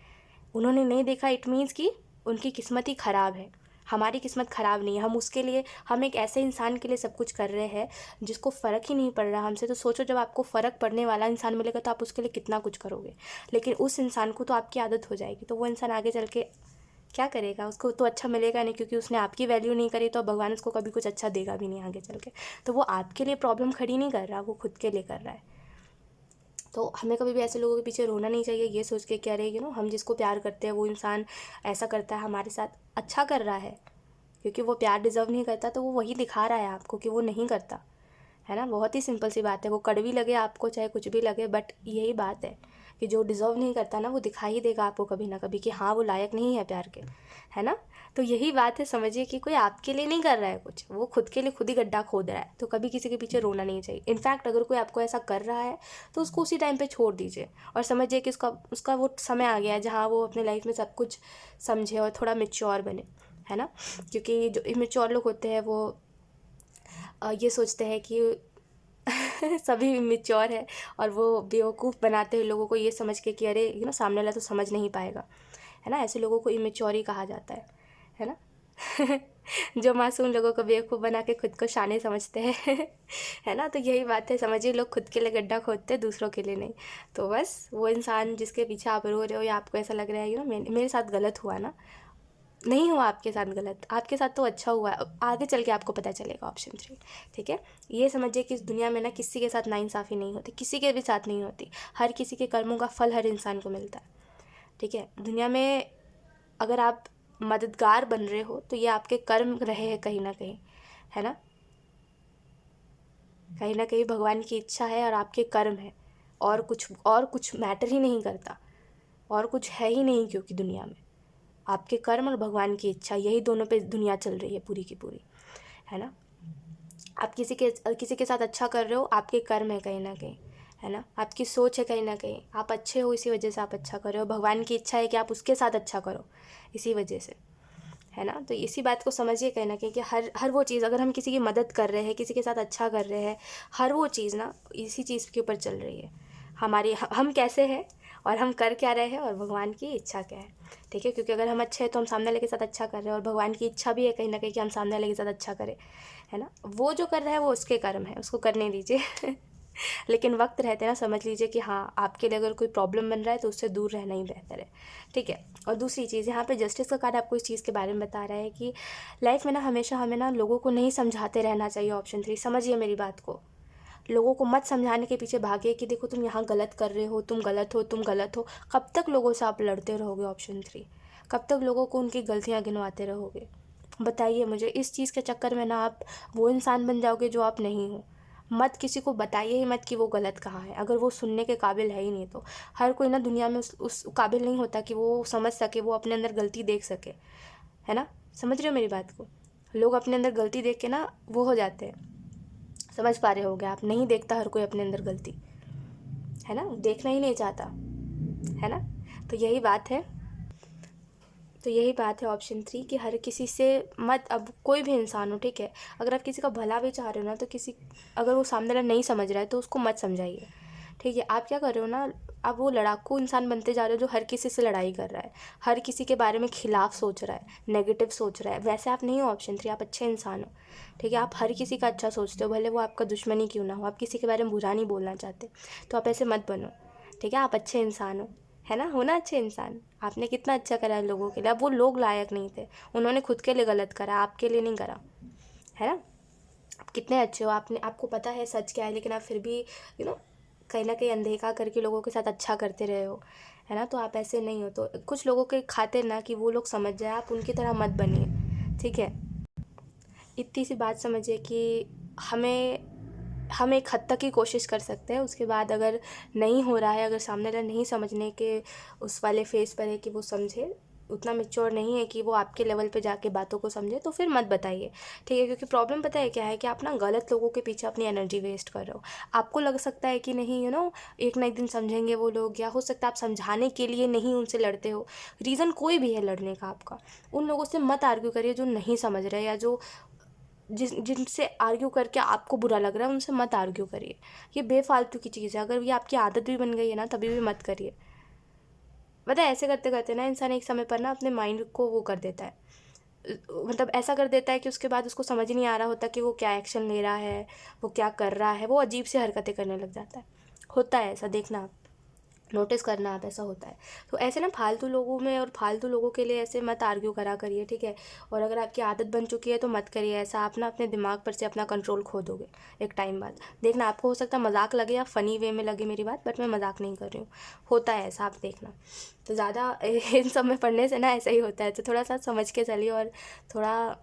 उन्होंने नहीं देखा, इट मीन्स कि उनकी किस्मत ही ख़राब है, हमारी किस्मत ख़राब नहीं है। हम एक ऐसे इंसान के लिए सब कुछ कर रहे हैं जिसको फ़र्क ही नहीं पड़ रहा हमसे। तो सोचो जब आपको फ़र्क पड़ने वाला इंसान मिलेगा तो आप उसके लिए कितना कुछ करोगे। लेकिन उस इंसान को तो आपकी आदत हो जाएगी, तो वो इंसान आगे चल के क्या करेगा? उसको तो अच्छा मिलेगा नहीं, क्योंकि उसने आपकी वैल्यू नहीं करी तो भगवान उसको कभी कुछ अच्छा देगा भी नहीं आगे चल के। तो वो आपके लिए प्रॉब्लम खड़ी नहीं कर रहा, वो खुद के लिए कर रहा है। तो हमें कभी भी ऐसे लोगों के पीछे रोना नहीं चाहिए ये सोच के, कह रहे हम जिसको प्यार करते हैं वो इंसान ऐसा करता है, हमारे साथ अच्छा कर रहा है, क्योंकि वो प्यार डिज़र्व नहीं करता, तो वो वही दिखा रहा है आपको कि वो नहीं करता, है ना। बहुत ही सिंपल सी बात है, वो कड़वी लगे आपको, चाहे कुछ भी लगे, बट यही बात है कि जो डिज़र्व नहीं करता ना, वो दिखा ही देगा आपको कभी ना कभी कि हाँ वो लायक नहीं है प्यार के, है ना। तो यही बात है, समझिए कि कोई आपके लिए नहीं कर रहा है कुछ, वो खुद के लिए खुद ही गड्ढा खोद रहा है। तो कभी किसी के पीछे रोना नहीं चाहिए। इनफैक्ट अगर कोई आपको ऐसा कर रहा है तो उसको उसी टाइम पे छोड़ दीजिए और समझिए कि उसका वो समय आ गया है जहाँ वो अपने लाइफ में सब कुछ समझे और थोड़ा मेच्योर बने, है ना। क्योंकि जो इमेच्योर लोग होते हैं वो ये सोचते हैं कि सभी मेच्योर है, और वो बेवकूफ़ बनाते हैं लोगों को ये समझ के कि अरे सामने वाला तो समझ नहीं पाएगा, है ना। ऐसे लोगों को इमेच्योर ही कहा जाता है ना। जो मासूम लोगों को बेवकूफ़ बना के खुद को शाने समझते हैं। है ना। तो यही बात है, समझिए लोग खुद के लिए गड्ढा खोदते हैं, दूसरों के लिए नहीं। तो बस वो इंसान जिसके पीछे आप रो रहे हो या आपको ऐसा लग रहा है मेरे साथ गलत हुआ ना, नहीं हुआ आपके साथ गलत, आपके साथ तो अच्छा हुआ है, आगे चल के आपको पता चलेगा। ऑप्शन 3, ठीक है। ये समझिए कि इस दुनिया में ना किसी के साथ नाइंसाफ़ी नहीं होती, किसी के भी साथ नहीं होती। हर किसी के कर्मों का फल हर इंसान को मिलता है, ठीक है। दुनिया में अगर आप मददगार बन रहे हो तो ये आपके कर्म रहे हैं कहीं ना कहीं, है ना। कहीं ना कहीं भगवान की इच्छा है और आपके कर्म है, और कुछ मैटर ही नहीं करता, और कुछ है ही नहीं, क्योंकि दुनिया में आपके कर्म और भगवान की इच्छा, यही दोनों पे दुनिया चल रही है पूरी की पूरी, है ना। आप किसी के साथ अच्छा कर रहे हो, आपके कर्म है कहीं ना कहीं, है ना। आपकी सोच है कहीं ना कहीं, आप अच्छे हो इसी वजह से आप अच्छा कर रहे हो, भगवान की इच्छा है कि आप उसके साथ अच्छा करो इसी वजह से, है ना। तो इसी बात को समझिए कहीं ना कहीं कि हर वो चीज़, अगर हम किसी की मदद कर रहे हैं, किसी के साथ अच्छा कर रहे हैं, हर वो चीज़ ना इसी चीज़ के ऊपर चल रही है। हम कैसे हैं और हम कर क्या रहे हैं और भगवान की इच्छा क्या है, ठीक है। क्योंकि अगर हम अच्छे हैं तो हम सामने वाले के साथ अच्छा कर रहे हैं, और भगवान की इच्छा भी है कहीं ना कहीं कि हम सामने वाले के साथ अच्छा करें, है ना। वो जो कर रहा है वो उसके कर्म है, उसको करने दीजिए। लेकिन वक्त रहते ना समझ लीजिए कि हाँ आपके लिए अगर कोई प्रॉब्लम बन रहा है तो उससे दूर रहना ही बेहतर है, ठीक है। और दूसरी चीज़, यहाँ पे जस्टिस का कार्ड आपको इस चीज़ के बारे में बता रहा है कि लाइफ में ना हमेशा हमें ना लोगों को नहीं समझाते रहना चाहिए। ऑप्शन 3, समझिए मेरी बात को। लोगों को मत समझाने के पीछे भागे कि देखो तुम यहाँ गलत कर रहे हो, तुम गलत हो, तुम गलत हो। कब तक लोगों से आप लड़ते रहोगे? ऑप्शन 3, कब तक लोगों को उनकी गलतियाँ गिनवाते रहोगे? बताइए मुझे। इस चीज़ के चक्कर में ना आप वो इंसान बन जाओगे जो आप नहीं हो। मत किसी को बताइए ही मत कि वो गलत कहाँ है, अगर वो सुनने के काबिल है ही नहीं तो। हर कोई ना दुनिया में उस काबिल नहीं होता कि वो समझ सके, वो अपने अंदर गलती देख सके, है ना। समझ रहे हो मेरी बात को? लोग अपने अंदर गलती देख के ना वो हो जाते हैं। समझ पा रहे होगे आप? नहीं देखता हर कोई अपने अंदर गलती, है ना, देखना ही नहीं चाहता, है ना। तो यही बात है। ऑप्शन 3 कि हर किसी से मत, अब कोई भी इंसान हो, ठीक है, अगर आप किसी का भला भी चाह रहे हो ना, तो अगर वो सामने वाला नहीं समझ रहा है तो उसको मत समझाइए, ठीक है। आप क्या कर रहे हो ना, आप वो लड़ाकू इंसान बनते जा रहे हो जो हर किसी से लड़ाई कर रहा है, हर किसी के बारे में खिलाफ सोच रहा है, नेगेटिव सोच रहा है। वैसे आप नहीं हो ऑप्शन 3, आप अच्छे इंसान हो, ठीक है। आप हर किसी का अच्छा सोचते हो, भले वो आपका दुश्मन ही क्यों ना हो, आप किसी के बारे में बुरा नहीं बोलना चाहते, तो आप ऐसे मत बनो, ठीक है। आप अच्छे इंसान हो, है ना, होना अच्छे इंसान। आपने कितना अच्छा करा है लोगों के लिए। अब वो लोग लायक नहीं थे, उन्होंने खुद के लिए गलत करा, आपके लिए नहीं करा, है ना। आप कितने अच्छे हो, आपको पता है सच क्या है, लेकिन आप फिर भी कहीं ना कहीं अनदेखा करके लोगों के साथ अच्छा करते रहे हो, है ना। तो आप ऐसे नहीं हो। तो कुछ लोगों के खातिर ना कि वो लोग समझ जाए, आप उनकी तरह मत बनिए, ठीक है। इतनी सी बात समझिए कि हम एक हद तक ही कोशिश कर सकते हैं, उसके बाद अगर नहीं हो रहा है, अगर सामने वाला नहीं समझने के उस वाले फेस पर है कि वो समझे, उतना मेच्योर नहीं है कि वो आपके लेवल पे जाके बातों को समझे, तो फिर मत बताइए, ठीक है। क्योंकि प्रॉब्लम पता है क्या है कि आप ना गलत लोगों के पीछे अपनी एनर्जी वेस्ट कर रहे हो। आपको लग सकता है कि नहीं एक ना एक दिन समझेंगे वो लोग, या हो सकता है आप समझाने के लिए नहीं उनसे लड़ते हो। रीज़न कोई भी है लड़ने का आपका, उन लोगों से मत आर्ग्यू करिए जो नहीं समझ रहे, या जो जिनसे आर्ग्यू करके आपको बुरा लग रहा है उनसे मत आर्ग्यू करिए। ये बेफालतू की चीज़ है, अगर ये आपकी आदत भी बन गई है ना तभी भी मत करिए। पता है ऐसे करते करते ना इंसान एक समय पर ना अपने माइंड को वो कर देता है, मतलब ऐसा कर देता है कि उसके बाद उसको समझ नहीं आ रहा होता कि वो क्या एक्शन ले रहा है, वो क्या कर रहा है, वो अजीब सी हरकतें करने लग जाता है। होता है ऐसा, देखना आप। नोटिस करना आप, ऐसा होता है। तो ऐसे ना फालतू लोगों में और फालतू लोगों के लिए ऐसे मत आर्ग्यू करा करिए, ठीक है। और अगर आपकी आदत बन चुकी है तो मत करिए ऐसा, आप ना अपने दिमाग पर से अपना कंट्रोल खो दोगे एक टाइम बाद। देखना, आपको हो सकता है मजाक लगे या फ़नी वे में लगे मेरी बात, बट मैं मजाक नहीं कर रही हूँ, होता है ऐसा, आप देखना। तो ज़्यादा इन सब में पढ़ने से ना ऐसा ही होता है, तो थोड़ा सा समझ के चलिए और थोड़ा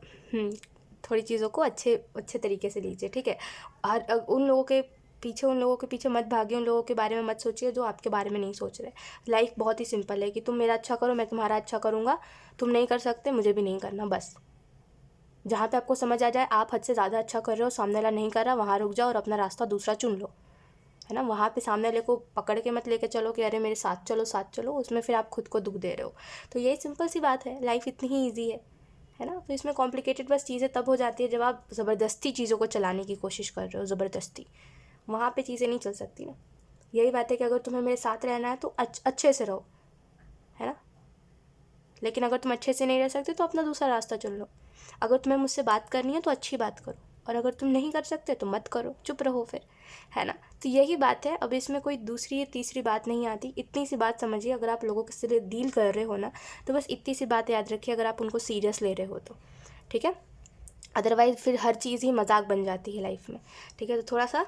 थोड़ी चीज़ों को अच्छे अच्छे तरीके से लीजिए, ठीक है। और उन लोगों के पीछे मत भागिए, उन लोगों के बारे में मत सोचिए जो आपके बारे में नहीं सोच रहे। लाइफ बहुत ही सिंपल है कि तुम मेरा अच्छा करो, मैं तुम्हारा अच्छा करूँगा, तुम नहीं कर सकते, मुझे भी नहीं करना, बस। जहाँ पे आपको समझ आ जाए आप हद से ज़्यादा अच्छा कर रहे हो, सामने वाला नहीं कर रहा, वहाँ रुक जाओ और अपना रास्ता दूसरा चुन लो, है ना। वहाँ पे सामने वाले को पकड़ के मत लेके चलो कि अरे मेरे साथ चलो, उसमें फिर आप खुद को दुख दे रहे हो। तो यही सिंपल सी बात है, लाइफ इतनी ही ईजी है ना। तो इसमें कॉम्प्लिकेटेड बस चीज़ें तब हो जाती है जब आप ज़बरदस्ती चीज़ों को चलाने की कोशिश कर रहे हो, ज़बरदस्ती, वहाँ पे चीज़ें नहीं चल सकती ना। यही बात है कि अगर तुम्हें मेरे साथ रहना है तो अच्छे से रहो, है ना। लेकिन अगर तुम अच्छे से नहीं रह सकते तो अपना दूसरा रास्ता चुन लो। अगर तुम्हें मुझसे बात करनी है तो अच्छी बात करो, और अगर तुम नहीं कर सकते तो मत करो, चुप रहो फिर, है ना। तो यही बात है, अब इसमें कोई दूसरी तीसरी बात नहीं आती। इतनी सी बात समझिए, अगर आप लोगों के से डील कर रहे हो ना, तो बस इतनी सी बात याद रखिए, अगर आप उनको सीरियस ले रहे हो तो, ठीक है। अदरवाइज़ फिर हर चीज़ ही मजाक बन जाती है लाइफ में, ठीक है। तो थोड़ा सा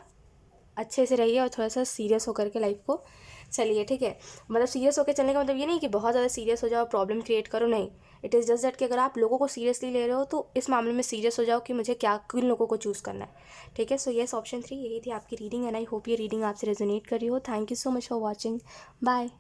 अच्छे से रहिए और थोड़ा सा सीरियस होकर के लाइफ को चलिए, ठीक है। मतलब सीरियस होकर चलने का मतलब ये नहीं कि बहुत ज़्यादा सीरियस हो जाओ, प्रॉब्लम क्रिएट करो, नहीं। इट इज़ जस्ट दैट कि अगर आप लोगों को सीरियसली ले रहे हो तो इस मामले में सीरियस हो जाओ कि मुझे क्या, किन लोगों को चूज़ करना है, ठीक है। सो येस, ऑप्शन 3 यही थी आपकी रीडिंग, एंड आई होप ये रीडिंग आपसे रेजोनेट कर रही हो। Thank you so much for watching, bye.